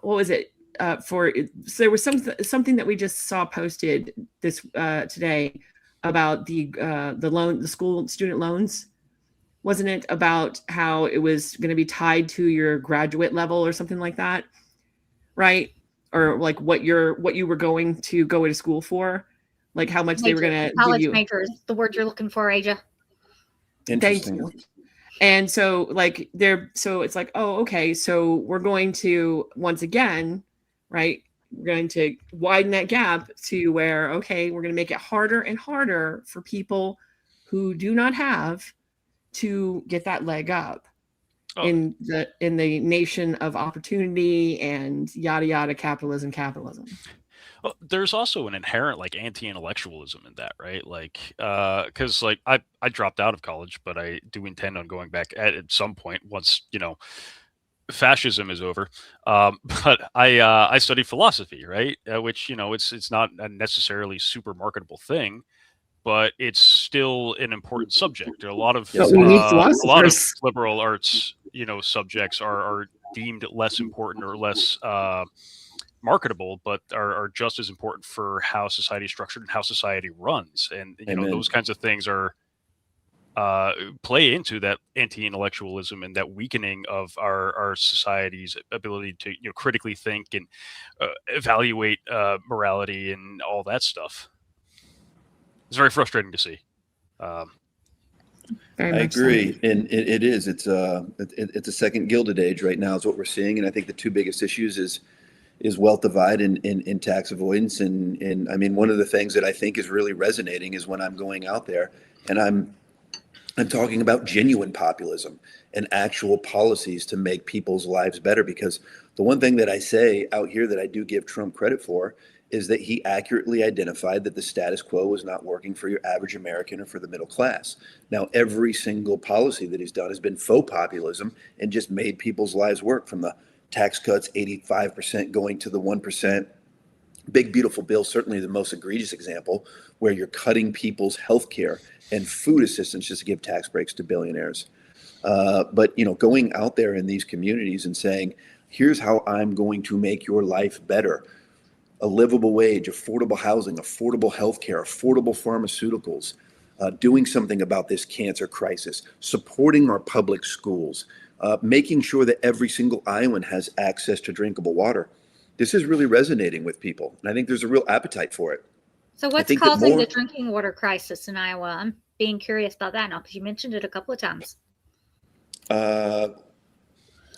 What was it? So there was something that we just saw posted this today about the school student loans. Wasn't it about how it was going to be tied to your graduate level or something like that, right? Or like what you were going to go to school for, like how much they were going to college give you. major is the word you're looking for, Aja. Thank you. And so so it's like, oh, okay, so we're going to, once again, right, we're going to widen that gap to where, okay, we're going to make it harder and harder for people who do not have to get that leg up in the nation of opportunity and yada yada, capitalism. Well, there's also an inherent like anti-intellectualism in that, right? Like, because like I dropped out of college, but I do intend on going back at some point once fascism is over. But I studied philosophy, right? Which it's not a necessarily super marketable thing, but it's still an important subject. A lot of liberal arts, subjects are deemed less important or less marketable, but are just as important for how society is structured and how society runs. And those kinds of things are play into that anti-intellectualism and that weakening of our society's ability to critically think and evaluate morality and all that stuff. it's very frustrating to see. Very I much so. agree, and it is. It's a second Gilded Age right now is what we're seeing, and I think the two biggest issues is wealth divide and tax avoidance, and I mean one of the things that I think is really resonating is when I'm going out there and I'm talking about genuine populism and actual policies to make people's lives better. Because the one thing that I say out here that I do give Trump credit for is that he accurately identified that the status quo was not working for your average American or for the middle class. Now, every single policy that he's done has been faux populism and just made people's lives work, from the tax cuts, 85% going to the 1%. Big Beautiful Bill, certainly the most egregious example, where you're cutting people's health care and food assistance just to give tax breaks to billionaires. But going out there in these communities and saying, here's how I'm going to make your life better. A livable wage, affordable housing, affordable health care, affordable pharmaceuticals, doing something about this cancer crisis, supporting our public schools, making sure that every single Iowan has access to drinkable water. This is really resonating with people, and I think there's a real appetite for it. So what's think that causing more- the drinking water crisis in Iowa? I'm being curious about that now because you mentioned it a couple of times.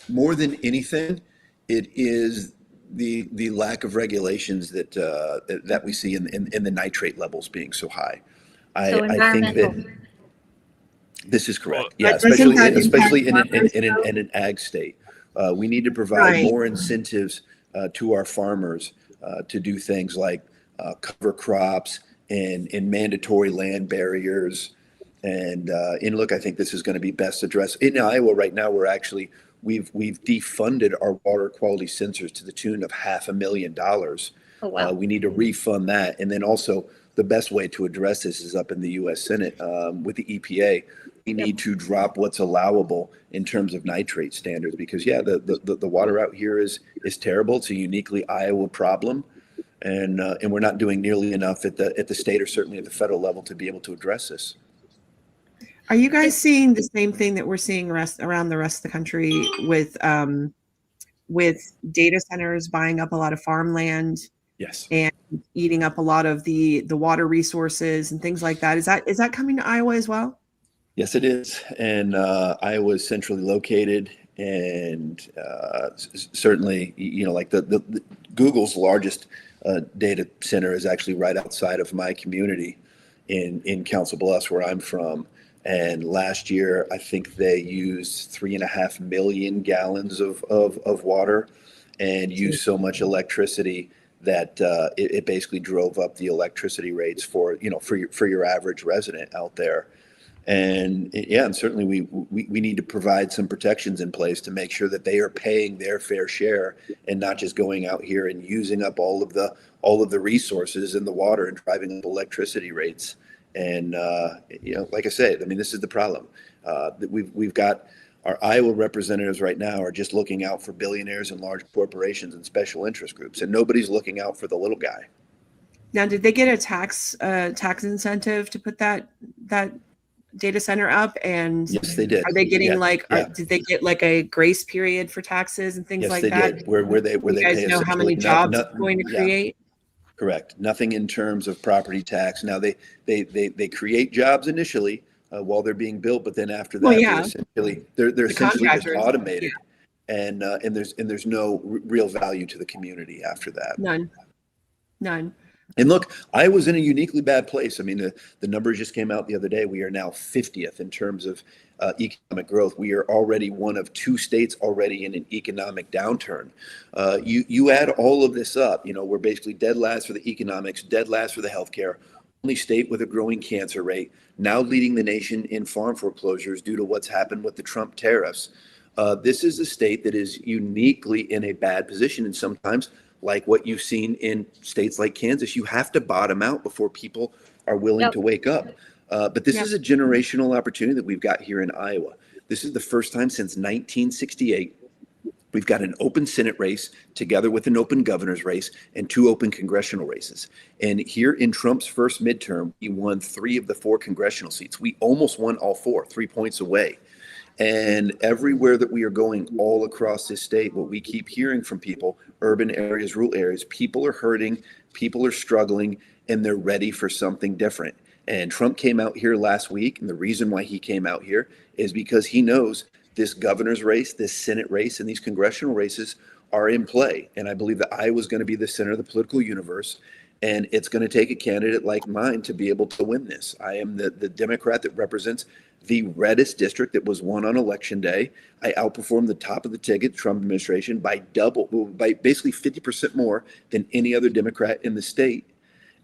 More than anything, it is the lack of regulations that we see in the nitrate levels being so high. So I think that environmental. this is correct. Well, Yeah, doesn't especially that especially in impact an ag state. We need to provide Right. more incentives to our farmers to do things like cover crops and mandatory land barriers. And look, I think this is going to be best addressed in Iowa right now. We've defunded our water quality sensors to the tune of $500,000. Oh, wow. We need to refund that, and then also the best way to address this is up in the U.S. Senate with the EPA. We need to drop what's allowable in terms of nitrate standards, because the water out here is terrible. It's a uniquely Iowa problem, and we're not doing nearly enough at the state or certainly at the federal level to be able to address this. Are you guys seeing the same thing that we're seeing around the rest of the country with data centers buying up a lot of farmland Yes. and eating up a lot of the water resources and things like that? Is that coming to Iowa as well? Yes, it is. And Iowa is centrally located, and certainly, like the Google's largest data center is actually right outside of my community in Council Bluffs, where I'm from. And last year, I think they used 3.5 million gallons of water and used so much electricity that it basically drove up the electricity rates for your average resident out there. And and certainly we need to provide some protections in place to make sure that they are paying their fair share and not just going out here and using up all of the resources in the water and driving up electricity rates. And like I said, I mean, this is the problem that we've got. Our Iowa representatives right now are just looking out for billionaires and large corporations and special interest groups, and nobody's looking out for the little guy. Now, did they get a tax incentive to put that data center up? And Yes, they did. are they getting Yeah. did they get like a grace period for taxes and things Yes, like they that? did. Where they You guys pay know how many essentially jobs it's going to create? Correct. Nothing in terms of property tax. Now they create jobs initially while they're being built, but then after that, Well, yeah. they're The essentially just contractors, automated, and there's no real value to the community after that. None. And look, I was in a uniquely bad place. I mean, the numbers just came out the other day. We are now 50th in terms of economic growth. We are already one of two states already in an economic downturn. You add all of this up, we're basically dead last for the economics, dead last for the healthcare, only state with a growing cancer rate, now leading the nation in farm foreclosures due to what's happened with the Trump tariffs. This is a state that is uniquely in a bad position, and sometimes, like what you've seen in states like Kansas, you have to bottom out before people are willing to wake up. But this is a generational opportunity that we've got here in Iowa. This is the first time since 1968 we've got an open Senate race together with an open governor's race and 2 open congressional races. And here in Trump's first midterm, he won 3 of the 4 congressional seats. We almost won all 4, 3 points away. And everywhere that we are going all across this state, what we keep hearing from people, urban areas, rural areas, people are hurting, people are struggling, and they're ready for something different. And Trump came out here last week, and the reason why he came out here is because he knows this governor's race, this Senate race, and these congressional races are in play. And I believe that Iowa is going to be the center of the political universe. And it's going to take a candidate like mine to be able to win this. I am the Democrat that represents the reddest district that was won on election day. I outperformed the top of the ticket, Trump administration, by basically 50% more than any other Democrat in the state.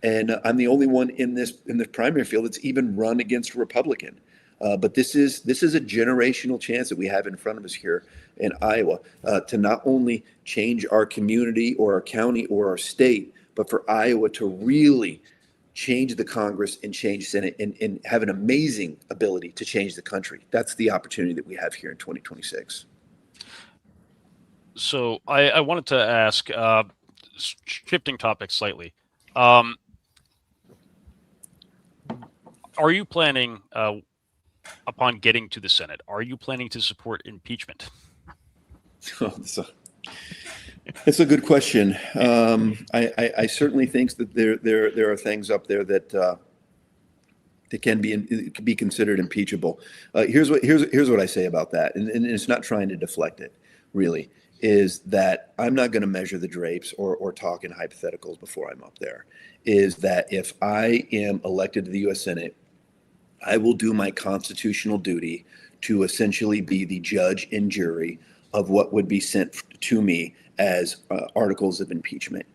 And I'm the only one in this primary field that's even run against a Republican. But this is a generational chance that we have in front of us here in Iowa to not only change our community or our county or our state, but for Iowa to really change the Congress and change Senate and have an amazing ability to change the country. That's the opportunity that we have here in 2026. So I wanted to ask, shifting topics slightly, are you planning, upon getting to the Senate, are you planning to support impeachment? It's a good question. I certainly think that there are things up there that can be considered impeachable. Here's what I say about that, and it's not trying to deflect it, really, is that I'm not going to measure the drapes or talk in hypotheticals before I'm up there. Is that if I am elected to the U.S. Senate, I will do my constitutional duty to essentially be the judge and jury of what would be sent to me as articles of impeachment.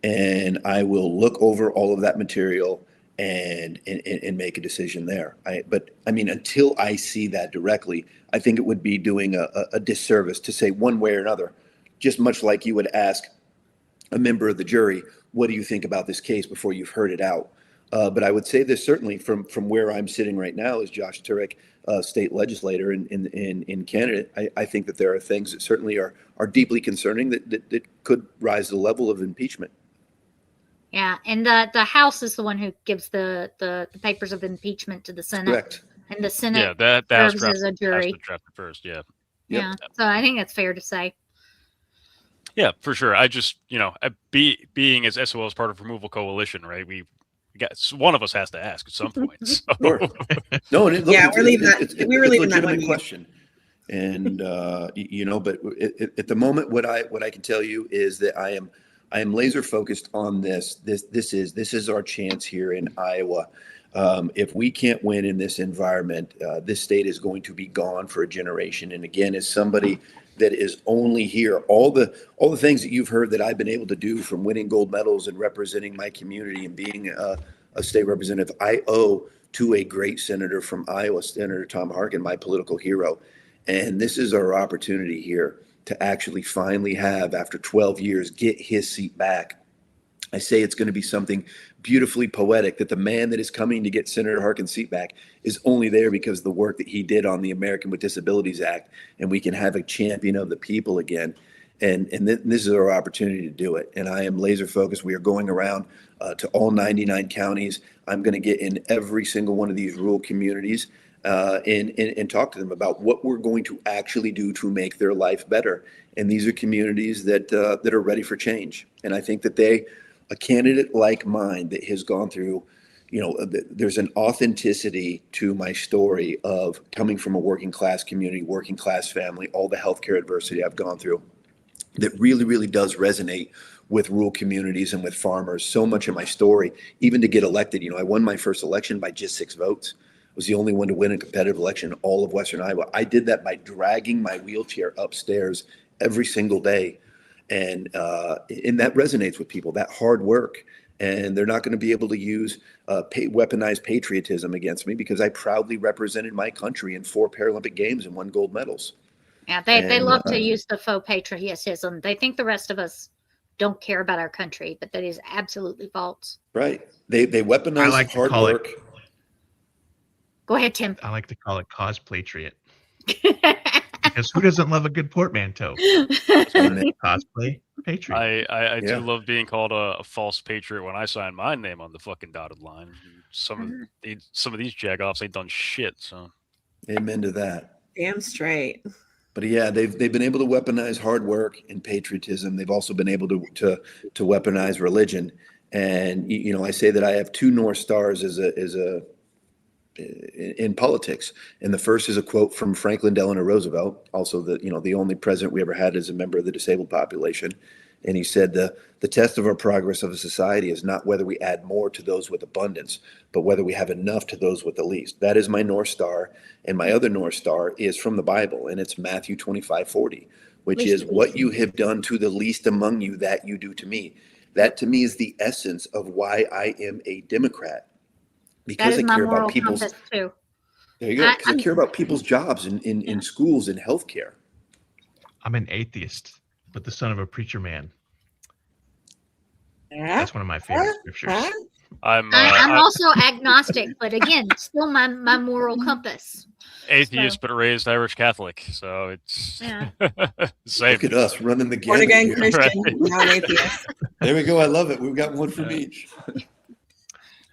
And I will look over all of that material and make a decision there. But until I see that directly, I think it would be doing a disservice to say one way or another, just much like you would ask a member of the jury, what do you think about this case before you've heard it out? But I would say this certainly from where I'm sitting right now as Josh Turek, state legislator in Canada. I think that there are things that certainly are deeply concerning that could rise to the level of impeachment. Yeah, and the House is the one who gives the papers of impeachment to the Senate. Correct. And the Senate serves as a jury. First, yeah. Yeah, so I think that's fair to say. Yeah, for sure. I just, being as SOL as part of Removal Coalition, right? We got one of us has to ask at some point. So. Sure. No, and we're leaving that one question. And but at the moment, what I can tell you is that I am laser focused on this. This is our chance here in Iowa. If we can't win in this environment, this state is going to be gone for a generation. And again, as somebody that is only here, all the things that you've heard that I've been able to do, from winning gold medals and representing my community and being a state representative, I owe to a great senator from Iowa, Senator Tom Harkin, my political hero. And this is our opportunity here to actually finally have, after 12 years, get his seat back. I say it's going to be something beautifully poetic, that the man that is coming to get Senator Harkin's seat back is only there because of the work that he did on the American with Disabilities Act, and we can have a champion of the people again. And this is our opportunity to do it. And I am laser focused. We are going around to all 99 counties. I'm going to get in every single one of these rural communities and talk to them about what we're going to actually do to make their life better. And these are communities that are ready for change. And I think that a candidate like mine that has gone through, there's an authenticity to my story of coming from a working class community, working class family, all the healthcare adversity I've gone through, that really, really does resonate with rural communities and with farmers. So much of my story, even to get elected, I won my first election by just 6 votes. I was the only one to win a competitive election in all of Western Iowa. I did that by dragging my wheelchair upstairs every single day. And that resonates with people, that hard work. And they're not going to be able to use weaponized patriotism against me, because I proudly represented my country in 4 Paralympic Games and won gold medals. Yeah, they love to use the faux patriotism. They think the rest of us don't care about our country, but that is absolutely false. Right. They weaponize hard work. Go ahead, Tim. I like to call it cosplatriot. Because who doesn't love a good portmanteau? Cosplay patriot. I do love being called a false patriot when I sign my name on the fucking dotted line. Some of these jagoffs ain't done shit. So, amen to that. Damn straight. But yeah, they've been able to weaponize hard work and patriotism. They've also been able to weaponize religion. And I say that I have two North Stars in politics. And the first is a quote from Franklin Delano Roosevelt, also the only president we ever had as a member of the disabled population. And he said, the test of our progress of a society is not whether we add more to those with abundance, but whether we have enough to those with the least. That is my North Star. And my other North Star is from the Bible, and it's Matthew 25:40, which is what you have done to the least among you, that you do to me. That to me is the essence of why I am a Democrat. Because I care about people's too. There you go. Because I care about people's jobs in schools and healthcare. I'm an atheist, but the son of a preacher man. That's one of my favorite scriptures. I'm also agnostic, but again, still my moral compass. Atheist, but raised Irish Catholic, so it's same. Look at us running the Born gamut. again Christian, now an atheist. There we go. I love it. We've got one from each.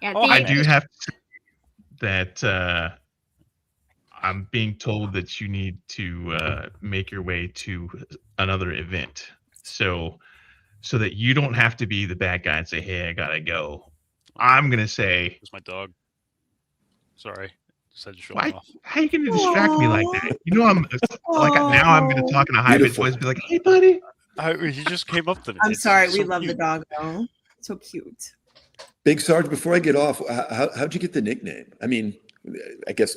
Yeah, I do have to say that I'm being told that you need to make your way to another event, so that you don't have to be the bad guy and say, "Hey, I gotta go." I'm gonna say, "It's my dog." Sorry, just had to show why? him off. How are you gonna distract me like that? I'm like now. I'm gonna talk in a high pitched voice, and be like, "Hey, buddy." He just came up to me. I'm sorry. We so love cute. the dog though. So cute. Big Sarge, before I get off, how'd you get the nickname? I mean, I guess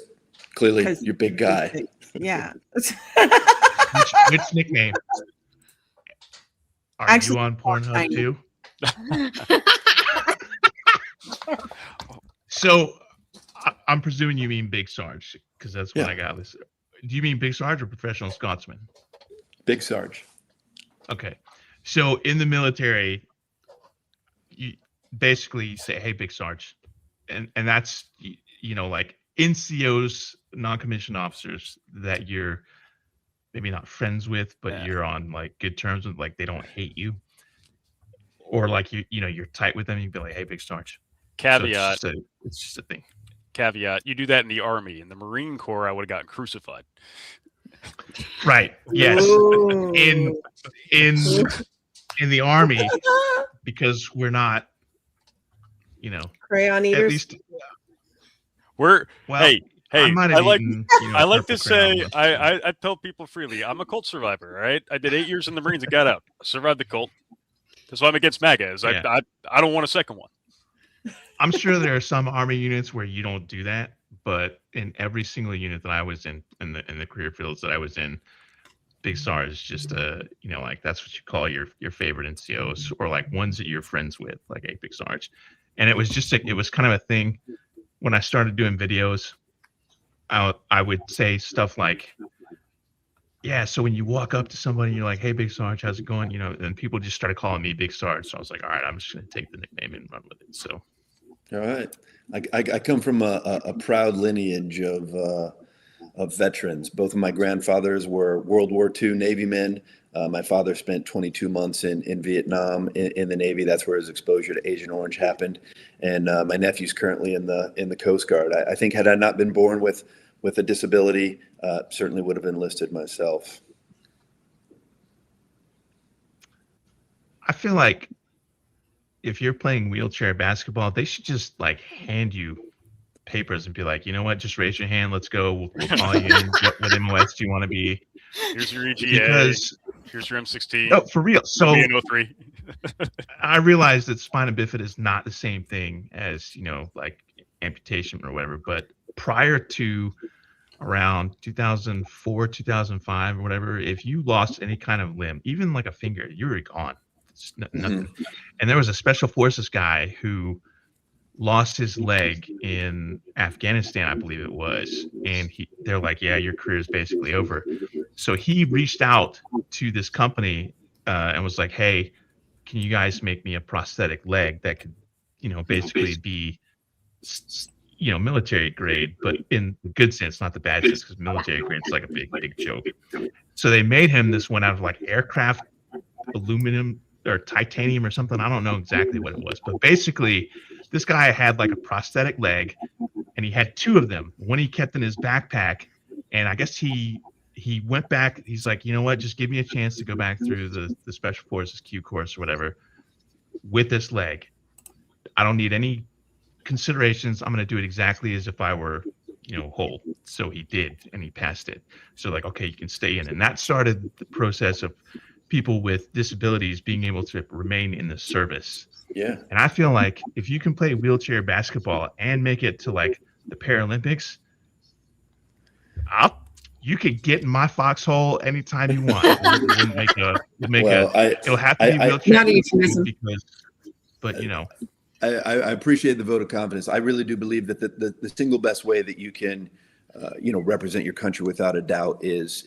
clearly you're a big guy. Yeah. Which nickname? Are Actually, you on Pornhub too? So I'm presuming you mean Big Sarge, because that's what I got. Do you mean Big Sarge or Professional Scotsman? Big Sarge. Okay. So in the military, you basically say, "Hey, Big Sarge," and that's like NCOs, non-commissioned officers that you're maybe not friends with, but you're on like good terms with, like they don't hate you, or like you're tight with them. You'd be like, "Hey, Big Sarge." Caveat. So it's just a thing. Caveat. You do that in the Army. In the Marine Corps, I would have gotten crucified. Right. Yes. Ooh. In the Army, because we're not, Crayon at eaters. least. Hey, I like to say, I tell people freely, I'm a cult survivor, right? I did 8 years in the Marines and got out. I survived the cult. That's why I'm against MAGA. I don't want a second one. I'm sure there are some Army units where you don't do that, but in every single unit that I was in the career fields that I was in, Big Sarge is just like that's what you call your favorite NCOs, or like ones that you're friends with, like a Big Sarge. And it was just it was kind of a thing when I started doing videos. I would say stuff like, "Yeah, so when you walk up to somebody, you're like, 'Hey, Big Sarge, how's it going?' And people just started calling me Big Sarge. So I was like, all right, I'm just gonna take the nickname and run with it." So. All right. I come from a proud lineage of veterans. Both of my grandfathers were World War II Navy men. My father spent 22 months in Vietnam in the Navy. That's where his exposure to Agent Orange happened. And my nephew's currently in the Coast Guard. I think had I not been born with a disability, certainly would have enlisted myself. I feel like if you're playing wheelchair basketball, they should just like hand you papers and be like, "You know what? Just raise your hand. Let's go. We'll call you in. What MOS do you want to be? Here's your EGA. Because here's your M16. No, for real. So B03. I realize that spina bifida is not the same thing as like amputation or whatever. But prior to around 2004, 2005 or whatever, if you lost any kind of limb, even like a finger, you were gone. It's nothing. And there was a special forces guy who lost his leg in Afghanistan, I believe it was, and they're like, "Yeah, your career is basically over." So he reached out to this company and was like, "Hey, can you guys make me a prosthetic leg that could, basically be, military grade, but in the good sense, not the bad sense, because military grade is like a big joke." So they made him this one out of like aircraft aluminum or titanium or something. I don't know exactly what it was, but basically this guy had like a prosthetic leg, and he had two of them. One he kept in his backpack, and I guess he went back. He's like, "You know what? Just give me a chance to go back through the Special Forces Q course or whatever with this leg." I don't need any considerations. I'm going to do it exactly as if I were, whole. So he did, and he passed it. So like, okay, you can stay in. And that started the process of people with disabilities being able to remain in the service. Yeah. And I feel like if you can play wheelchair basketball and make it to like the Paralympics, you could get in my foxhole anytime you want. It'll have to be wheelchair because, but I appreciate the vote of confidence. I really do believe that the single best way that you can, represent your country without a doubt is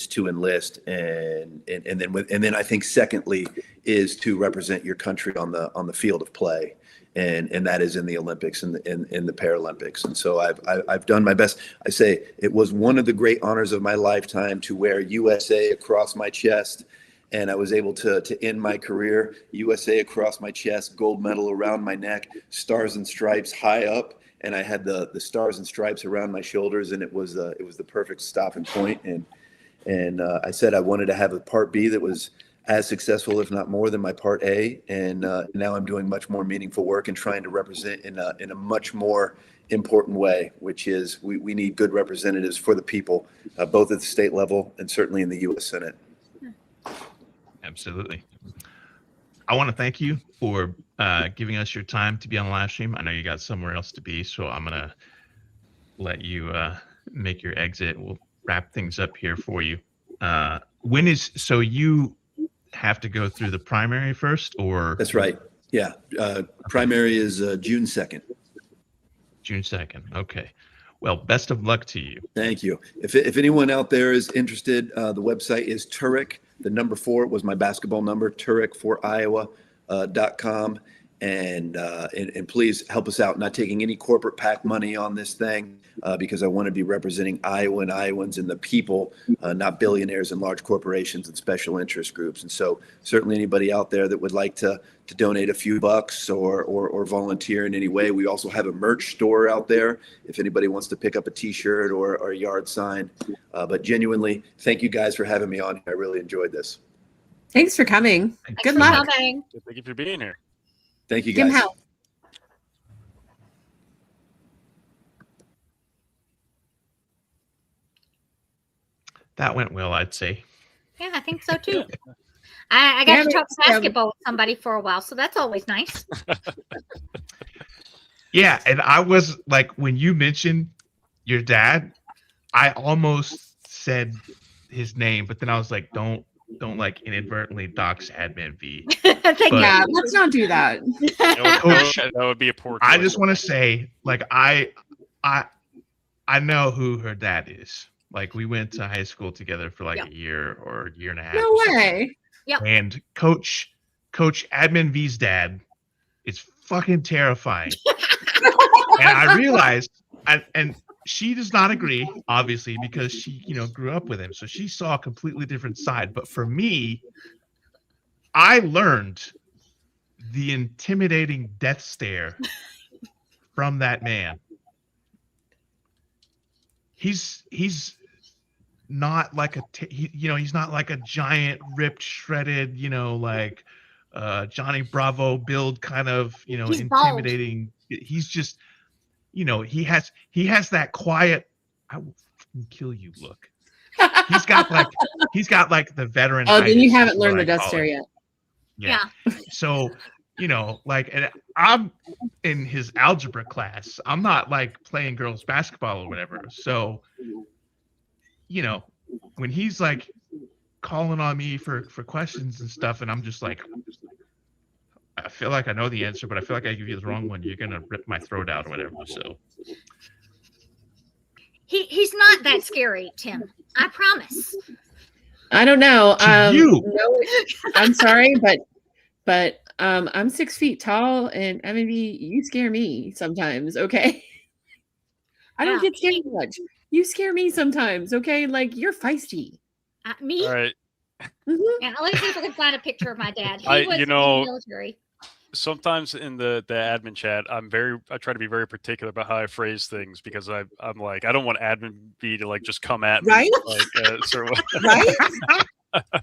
to enlist, and then I think secondly is to represent your country on the field of play, and that is in the Olympics and in the Paralympics. And so I've done my best. I say it was one of the great honors of my lifetime to wear USA across my chest. And I was able to end my career, USA across my chest, gold medal around my neck, stars and stripes high up. And I had the stars and stripes around my shoulders, and it was the perfect stopping point. And I said I wanted to have a part B that was as successful, if not more, than my part A. And now I'm doing much more meaningful work and trying to represent in a much more important way, which is we need good representatives for the people, both at the state level and certainly in the U.S. Senate. Absolutely. I want to thank you for giving us your time to be on the live stream. I know you got somewhere else to be, so I'm going to let you make your exit. We'll wrap things up here for you. So you have to go through the primary first, or? That's right. Yeah. Primary is June 2nd. June 2nd. Okay. Well, best of luck to you. Thank you. If anyone out there is interested, the website is Turek. The number 4 was my basketball number, Turek4Iowa.com. And please help us out. Not taking any corporate PAC money on this thing, because I want to be representing Iowa and Iowans and the people, not billionaires and large corporations and special interest groups. And so certainly anybody out there that would like to donate a few bucks or volunteer in any way. We also have a merch store out there if anybody wants to pick up a T-shirt or a yard sign. But genuinely, thank you guys for having me on. I really enjoyed this. Thanks for coming. Good luck. Thank you for being here. Thank you, guys. That went well, I'd say. Yeah, I think so too. I got to talk basketball with somebody for a while, so that's always nice. Yeah, and I was like, when you mentioned your dad, I almost said his name, but then I was like, don't like inadvertently dox Admin V. Yeah, let's not do that. That would be a poor choice. I just want to say, like, I know who her dad is. Like, we went to high school together for like a year or a year and a half. No way. Yep. And Coach Admin V's dad is fucking terrifying. And I realized, and she does not agree, obviously, because she, grew up with him. So she saw a completely different side. But for me, I learned the intimidating death stare from that man. He's not like he's not like a giant, ripped, shredded, like Johnny Bravo build kind of, He's intimidating. Bald. He's just, he has that quiet, I will kill you look. He's got like the veteran. Oh, then you haven't learned the death stare yet. Yeah. So, and I'm in his algebra class. I'm not like playing girls basketball or whatever. So, when he's like calling on me for questions and stuff, and I'm just like, I feel like I know the answer, but I feel like I give you the wrong one, you're gonna rip my throat out or whatever. So he's not that scary, Tim. I promise. I don't know. You. No, I'm sorry, but I'm 6 feet tall, and maybe you scare me sometimes. Okay, I don't get scared much. You scare me sometimes. Okay, like you're feisty. Me? All right. Mm-hmm. Yeah, let me see if I can find a picture of my dad. He was in the military. Sometimes in the admin chat, I try to be very particular about how I phrase things, because I'm like, I don't want admin B to like just come at me. Right? Like, Right?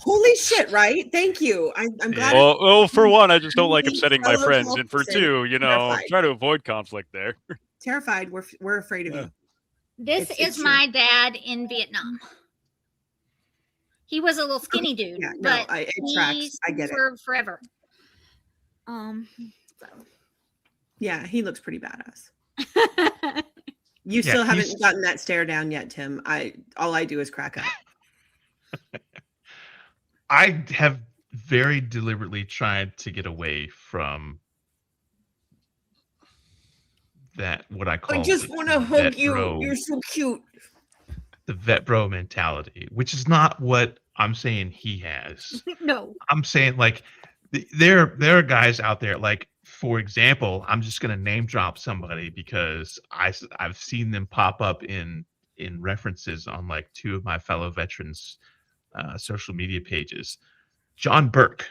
Holy shit! Right? Thank you. I'm glad. Well, for one, I just don't like Being upsetting my fellow friends, and for person, two, terrified. try to avoid conflict there. Terrified. We're afraid of Yeah. you. This It's is true. my dad in Vietnam. He was a little skinny dude, Yeah, no, but it tracks. he I get it. served forever. So. Yeah, he looks pretty badass. Yeah, You still he's- haven't gotten that stare down yet, Tim. All I do is crack up. I have very deliberately tried to get away from that, what I call I just the want to vet hug you. bro- You're so cute. the vet bro mentality, which is not what I'm saying he has. no. I'm saying like there are guys out there, like, for example, I'm just going to name drop somebody because I've seen them pop up in references on like two of my fellow veterans social media pages. John Burke.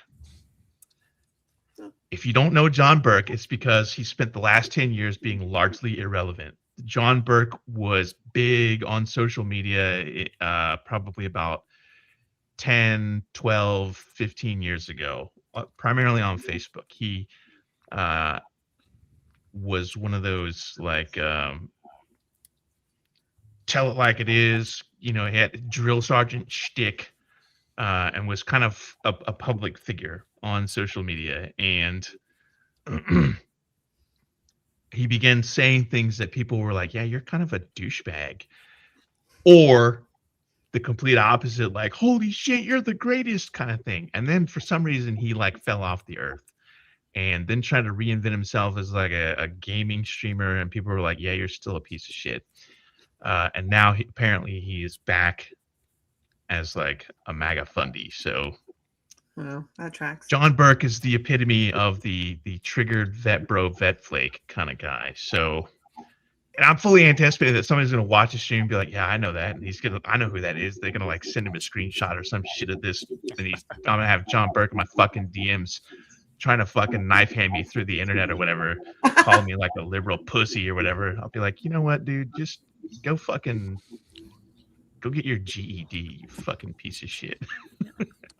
If you don't know John Burke, it's because he spent the last 10 years being largely irrelevant. John Burke was big on social media probably about 10, 12, 15 years ago, primarily on Facebook. He was one of those, like, tell it like it is, he had drill sergeant shtick, and was kind of a public figure on social media. And he began saying things that people were like, yeah, you're kind of a douchebag. Or the complete opposite, like, holy shit, you're the greatest kind of thing. And then for some reason, he like fell off the earth and then tried to reinvent himself as like a gaming streamer. And people were like, yeah, you're still a piece of shit. And now apparently he is back as like a MAGA fundy. So Well, that tracks. John Burke is the epitome of the triggered vet bro, vet flake kind of guy. So, and I'm fully anticipating that somebody's going to watch the stream and be like, yeah, I know that. And I know who that is. They're going to like send him a screenshot or some shit of this. And I'm going to have John Burke in my fucking DMs trying to fucking knife hand me through the internet or whatever, call me like a liberal pussy or whatever. I'll be like, you know what, dude, just go get your GED, you fucking piece of shit.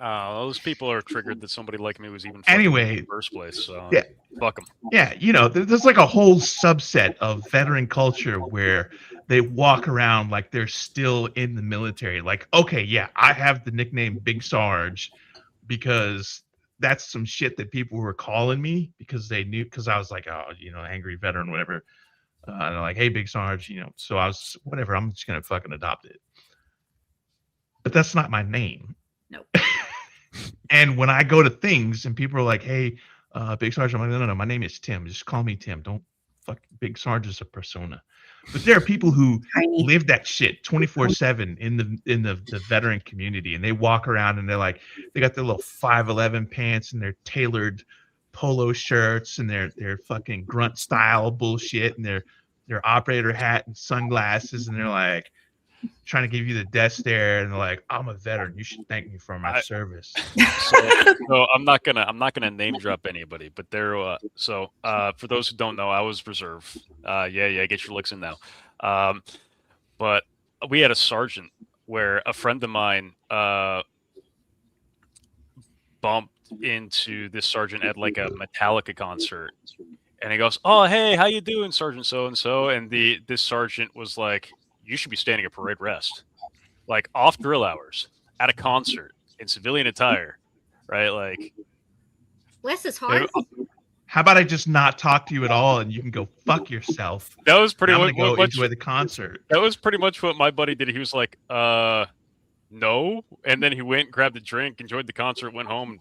Those people are triggered that somebody like me was even Anyway, in the first place. So yeah. Fuck them. Yeah, there's like a whole subset of veteran culture where they walk around like they're still in the military. Like, okay, yeah, I have the nickname Big Sarge because that's some shit that people were calling me because they knew, because I was like, oh, angry veteran, whatever. And they're like, hey, Big Sarge, so I was, whatever, I'm just going to fucking adopt it. But that's not my name. Nope. And when I go to things and people are like, hey, Big Sarge, I'm like, no, my name is Tim. Just call me Tim. Don't fuck. Big Sarge is a persona. But there are people who live that shit 24/7 in the veteran community, and they walk around and they're like, they got their little 5'11" pants and their tailored polo shirts and their fucking grunt style bullshit and their operator hat and sunglasses, and they're like trying to give you the death stare, and they're like, I'm a veteran, you should thank me for my service. So I'm not gonna name drop anybody, but there for those who don't know, I was reserve. Yeah, get your licks in now. But we had a sergeant where a friend of mine bumped into this sergeant at like a Metallica concert, and he goes, oh, hey, how you doing, Sergeant so and so? And this sergeant was like, you should be standing at parade rest, like off drill hours at a concert in civilian attire, right? Like, Bless his heart. How about I just not talk to you at all and you can go fuck yourself? That was pretty much. Go much enjoy the concert. That was pretty much what my buddy did. He was like, no, and then he went, grabbed a drink, enjoyed the concert, went home,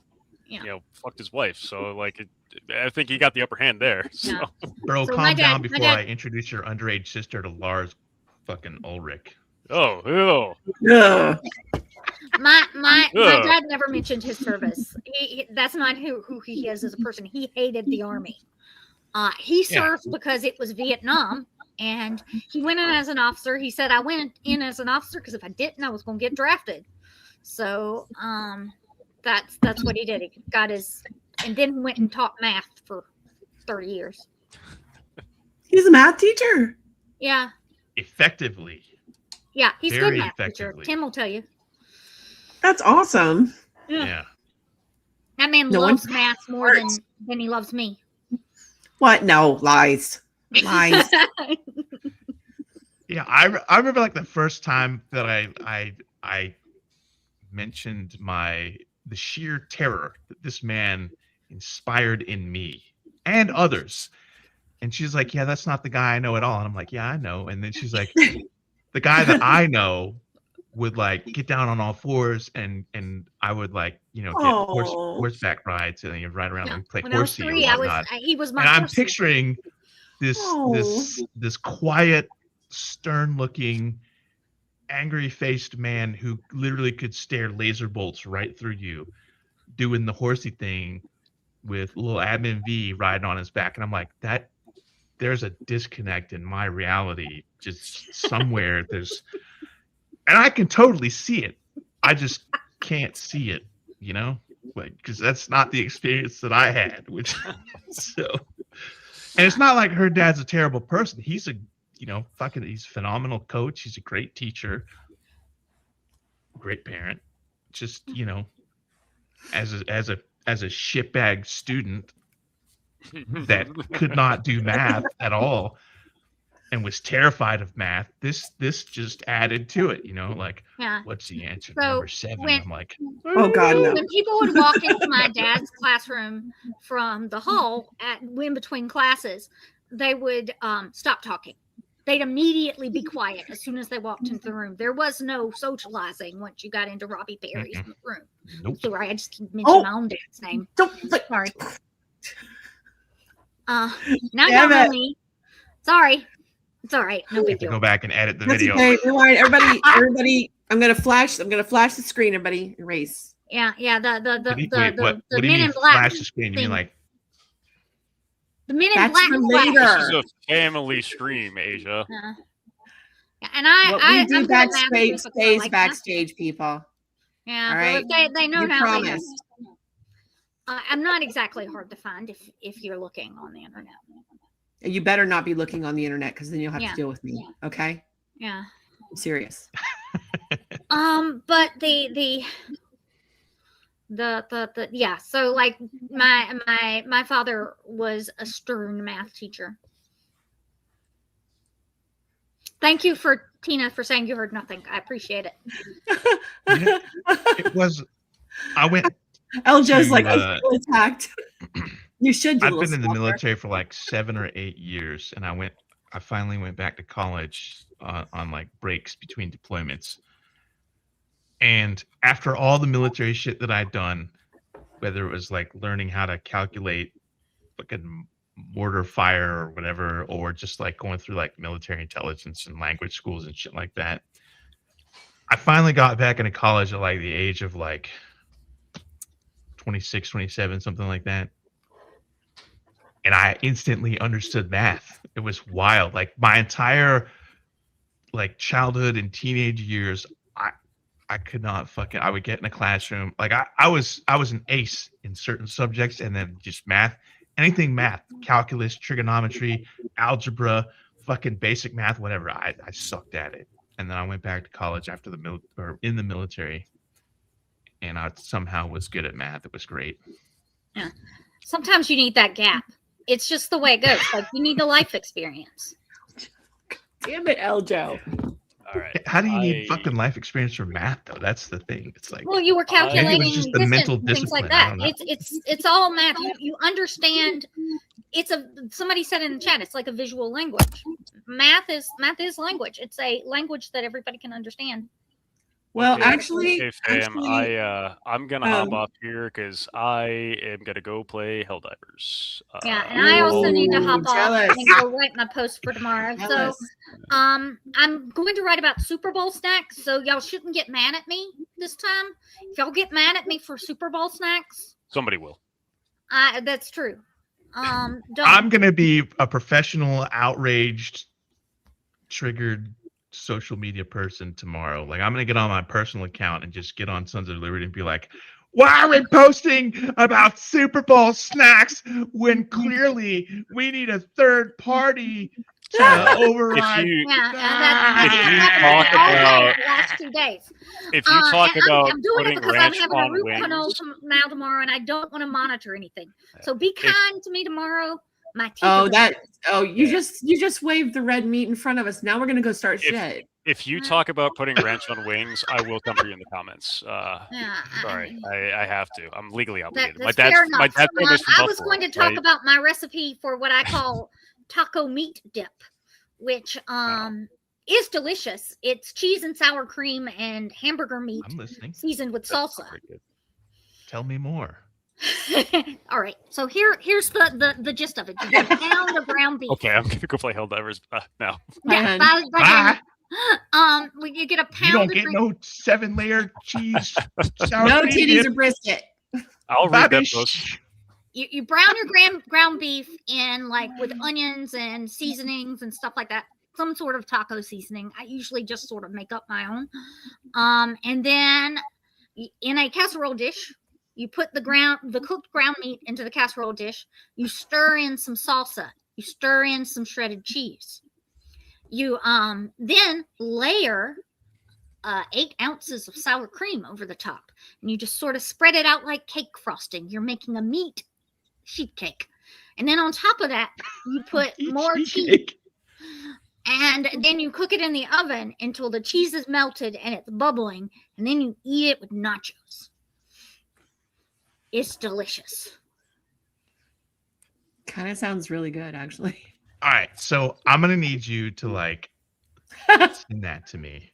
fucked his wife. So like, I think he got the upper hand there. So. Yeah. Bro, So calm down before I introduce your underage sister to Lars fucking Ulrich. Oh, Yeah. My dad never mentioned his service. That's not who he is as a person. He hated the army. He served because it was Vietnam, and he went in as an officer. He said, I went in as an officer because if I didn't, I was going to get drafted. So that's what he did. He got his, and then went and taught math for 30 years. He's a math teacher. Yeah. Effectively. Yeah, he's Very good math teacher. effectively. Tim will tell you. That's awesome. Yeah. That man No loves one math more than he loves me. What? No, lies. Lies. Yeah, I remember like the first time that I mentioned the sheer terror that this man inspired in me and others. And she's like, "Yeah, that's not the guy I know at all." And I'm like, "Yeah, I know." And then she's like, "The guy that I know would like get down on all fours and I would like, get Oh. horseback rides and you'd ride around Yeah. and play When I was horsey 3, and whatnot." he was my And I'm horsey. picturing this quiet, stern-looking, angry-faced man who literally could stare laser bolts right through you, doing the horsey thing with little admin V riding on his back, and I'm like, there's a disconnect in my reality, just somewhere. And I can totally see it. I just can't see it, like because that's not the experience that I had. Which so. And it's not like her dad's a terrible person. He's a, he's a phenomenal coach. He's a great teacher, great parent. Just, as a shitbag student that could not do math at all and was terrified of math, this just added to it, like, Yeah. what's the answer? So Number 7. I'm like, Oh God, no. when people would walk into my dad's classroom from the hall in between classes, they would stop talking. They'd immediately be quiet as soon as they walked into the room. There was no socializing once you got into Robbie Perry's room. Nope. Sorry, I just mentioned my own dad's name. Sorry. Now y'all know me. Sorry. It's all right. No big deal. Go back and edit the That's video. okay. Rewind. Everybody. I'm gonna flash the screen. Everybody, erase. Yeah. The What do you Men mean in Black. flash the screen? You mean like The Men in That's Black. for flash. later. This is a family stream, Asia. Yeah, and I What we I'm do good at math backstage because I stays like math. backstage, people. Yeah, All but right. if they know You now. They know. promised. I'm not exactly hard to find if you're looking on the internet. You better not be looking on the internet because then you'll have Yeah. to deal with me. Okay? Yeah. I'm serious. But the yeah. So like my father was a stern math teacher. Thank you Tina for saying you heard nothing. I appreciate it. it was. I went. Eljo's to, like, I feel attacked. You should. I've been in the military for like 7 or 8 years, and I finally went back to college on like breaks between deployments. And after all the military shit that I'd done, whether it was like learning how to calculate fucking mortar fire or whatever, or just like going through like military intelligence and language schools and shit like that, I finally got back into college at like the age of like 26, 27, something like that. And I instantly understood math. It was wild. Like my entire like childhood and teenage years, I could not I would get in a classroom. Like I was an ace in certain subjects, and then just math, anything math, calculus, trigonometry, algebra, fucking basic math, whatever. I sucked at it. And then I went back to college after in the military, and I somehow was good at math. It was great. Yeah. Sometimes you need that gap. It's just the way it goes. Like you need a life experience. Damn it, Eljo. All right. How do you need fucking life experience for math though? That's the thing. It's like, Well, you were calculating just the mental things like discipline. I that. don't know. It's all math. You understand. Somebody said in the chat. It's like a visual language. Math is language. It's a language that everybody can understand. Well, Okay, actually, hey fam, I'm gonna hop off here because I am gonna go play Helldivers. Yeah, and I also need to hop off jealous. and go write my post for tomorrow. Jealous. So, I'm going to write about Super Bowl snacks. So y'all shouldn't get mad at me this time. If y'all get mad at me for Super Bowl snacks, Somebody will. that's true. Don't. I'm gonna be a professional, outraged, triggered social media person tomorrow. Like I'm gonna get on my personal account and just get on Sons of Liberty and be like, why are we posting about Super Bowl snacks when clearly we need a third party override. Yeah, if you that's talk happened all day about- the last 2 days. If you talk And about I'm doing it putting because I'm ranch having a on root canal wings, now tomorrow, and I don't want to monitor anything. So be If- kind to me tomorrow. My teeth. Oh, are that. Oh, you Yeah. just waved the red meat in front of us. Now we're gonna go start shit. if you talk about putting ranch on wings, I will come for you in the comments. Yeah, Sorry, I have to. I'm legally obligated. that's fair enough. my dad's family's from I was Buffalo, going to talk right? about my recipe for what I call taco meat dip, which is delicious. It's cheese and sour cream and hamburger meat I'm listening. seasoned with That's salsa. very good. Tell me more. All right, so here's the gist of it. You get a pound of ground beef. Okay, I'm gonna go play Helldivers now. Yeah, Bye, Bye. when you get a pound. You don't of get green- no 7-layer cheese. sour No cream titties dip. or brisket. I'll read that Babish. post. You brown your ground beef in like with onions and seasonings and stuff like that. Some sort of taco seasoning. I usually just sort of make up my own. And then in a casserole dish, you put the cooked ground meat into the casserole dish. You stir in some salsa. You stir in some shredded cheese. You then layer 8 ounces of sour cream over the top, and you just sort of spread it out like cake frosting. You're making a meat sheet cake, and then on top of that, you put more cheese, Cheesecake. and then you cook it in the oven until the cheese is melted and it's bubbling, and then you eat it with nachos. It's delicious. Kind of sounds really good, actually. All right, so I'm gonna need you to like send that to me,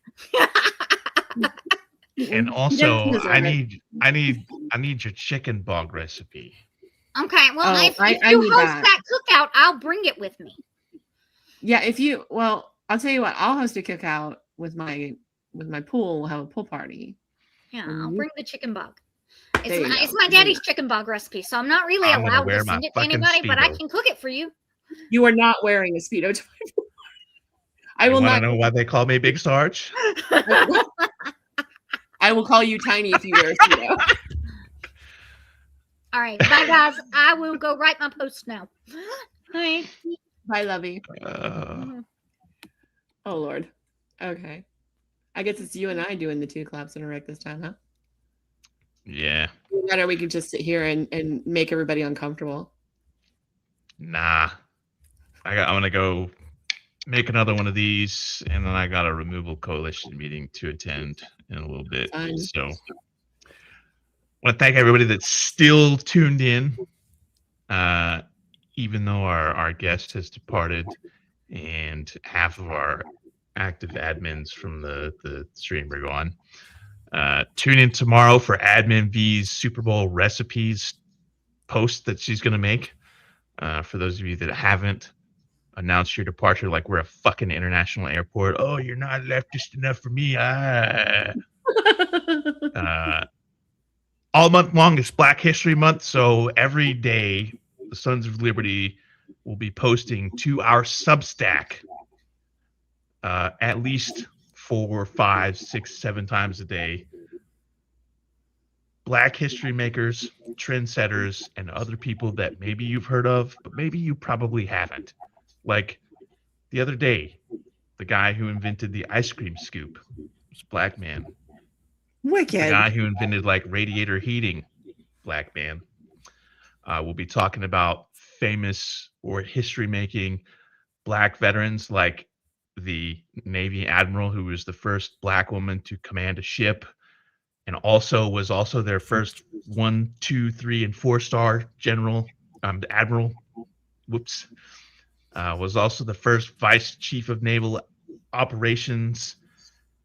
and also You deserve I it. need your chicken bog recipe. Okay, well, Oh, if I you need host that. that cookout, I'll bring it with me. Yeah, I'll tell you what. I'll host a cookout with my pool. We'll have a pool party. Yeah, I'll Mhm. bring the chicken bog. There you It's go. my daddy's chicken bog recipe, so I'm not really I'm gonna allowed wear to my send it to fucking anybody, but I Speedo. can cook it for you. You are not wearing a Speedo to my pool. I You will want not. to know why they call me Big Sarge? I will call you tiny if you wear a Speedo. All right, bye guys. I will go write my post now. Hi. Bye, lovey. Mhm. Oh Lord. Okay. I guess it's you and I doing the 2 claps in a wreck this time, huh? Yeah, Or we could just sit here and make everybody uncomfortable. nah. I'm gonna go make another one of these, and then I got a removal coalition meeting to attend in a little bit. Fun. So I want to thank everybody that's still tuned in, even though our guest has departed, and half of our active admins from the stream are gone. Tune in tomorrow for Admin V's Super Bowl recipes post that she's going to make. For those of you that haven't, announce your departure like we're a fucking international airport. Oh, you're not leftist enough for me. All month long is Black History Month, so every day the Sons of Liberty will be posting to our Substack at least 4, 5, 6, 7 times a day. Black history makers, trendsetters, and other people that maybe you've heard of, but maybe you probably haven't. Like the other day, the guy who invented the ice cream scoop was a black man. The Wicked. guy who invented like radiator heating, black man. We'll be talking about famous or history-making black veterans like the Navy admiral who was the first black woman to command a ship, and also was their first 1, 2, 3, and 4-star general, admiral. Whoops. Was also the first vice chief of naval operations,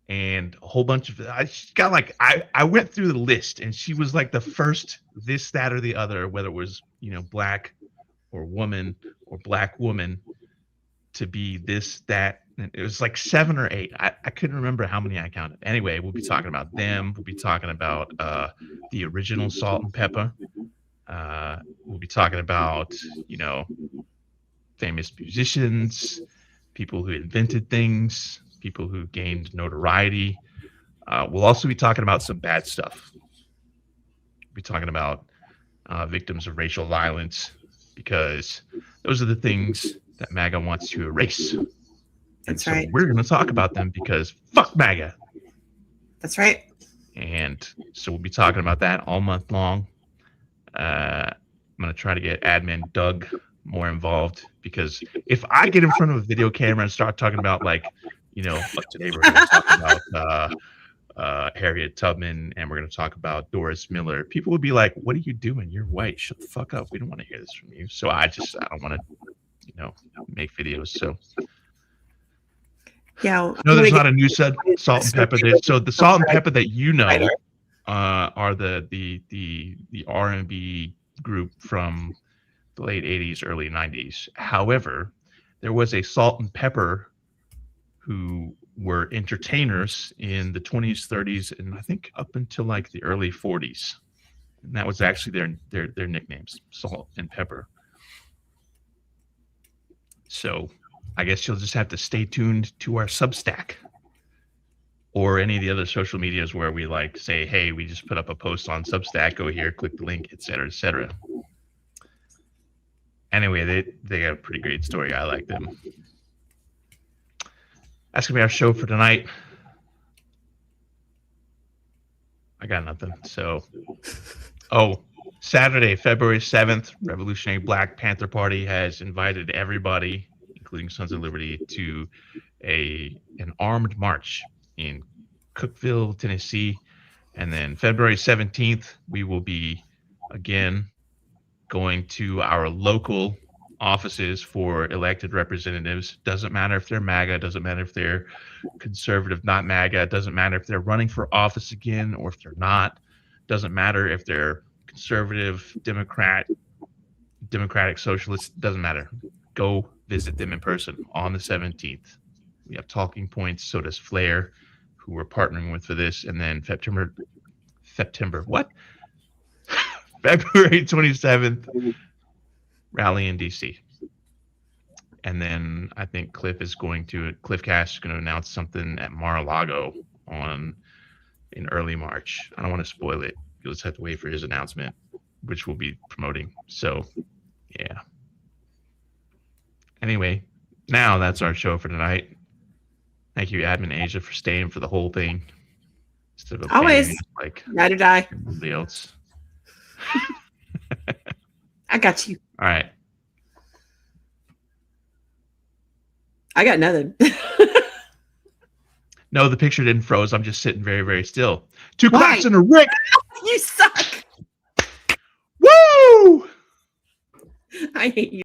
and a whole bunch of. I went through the list, and she was like the first this, that, or the other, whether it was black or woman or black woman, to be this, that. And it was like 7 or 8. I couldn't remember how many I counted. Anyway, we'll be talking about them. We'll be talking about the original salt and pepper. We'll be talking about famous musicians, people who invented things, people who gained notoriety. We'll also be talking about some bad stuff. We'll be talking about victims of racial violence, because those are the things that MAGA wants to erase. And That's so right. we're going to talk about them because fuck MAGA. That's right. And so we'll be talking about that all month long. I'm going to try to get admin Doug more involved, because if I get in front of a video camera and start talking about, like, you know, like today we're going to talk about Harriet Tubman and we're going to talk about Doris Miller, people would be like, what are you doing? You're white. Shut the fuck up. We don't want to hear this from you. So I don't want to, you know, make videos. So Yeah. no, there's not a new salt and pepper. So the salt and pepper that you know are the R&B group from the late 80s, early 90s. However, there was a salt and pepper who were entertainers in the 20s, 30s, and I think up until like the early 40s. And that was actually their nicknames, Salt and Pepper. So I guess you'll just have to stay tuned to our Substack or any of the other social medias where we like say, hey, we just put up a post on Substack, go here, click the link, etc., etc. Anyway, they got a pretty great story. I like them. That's gonna be our show for tonight. I got nothing. So, Saturday, February 7th, Revolutionary Black Panther Party has invited everybody, including Sons of Liberty, to an armed march in Cookeville, Tennessee. And then February 17th, we will be again going to our local offices for elected representatives. Doesn't matter if they're MAGA, doesn't matter if they're conservative, not MAGA, doesn't matter if they're running for office again or if they're not, doesn't matter if they're conservative, democratic socialist, doesn't matter. Go visit them in person on the 17th. We have talking points, so does Flair, who we're partnering with for this, and then February 27th, rally in DC. And then I think Cliff Cash is going to announce something at Mar-a-Lago in early March. I don't want to spoil it. You'll just have to wait for his announcement, which we'll be promoting. So, yeah. Anyway, now that's our show for tonight. Thank you, Admin Asia, for staying for the whole thing. Instead of always like ride or die. Everybody else. I got you. All right. I got nothing. No, the picture didn't froze. I'm just sitting very, very still. Two Why? claps and a Rick. You suck. Woo! I hate you.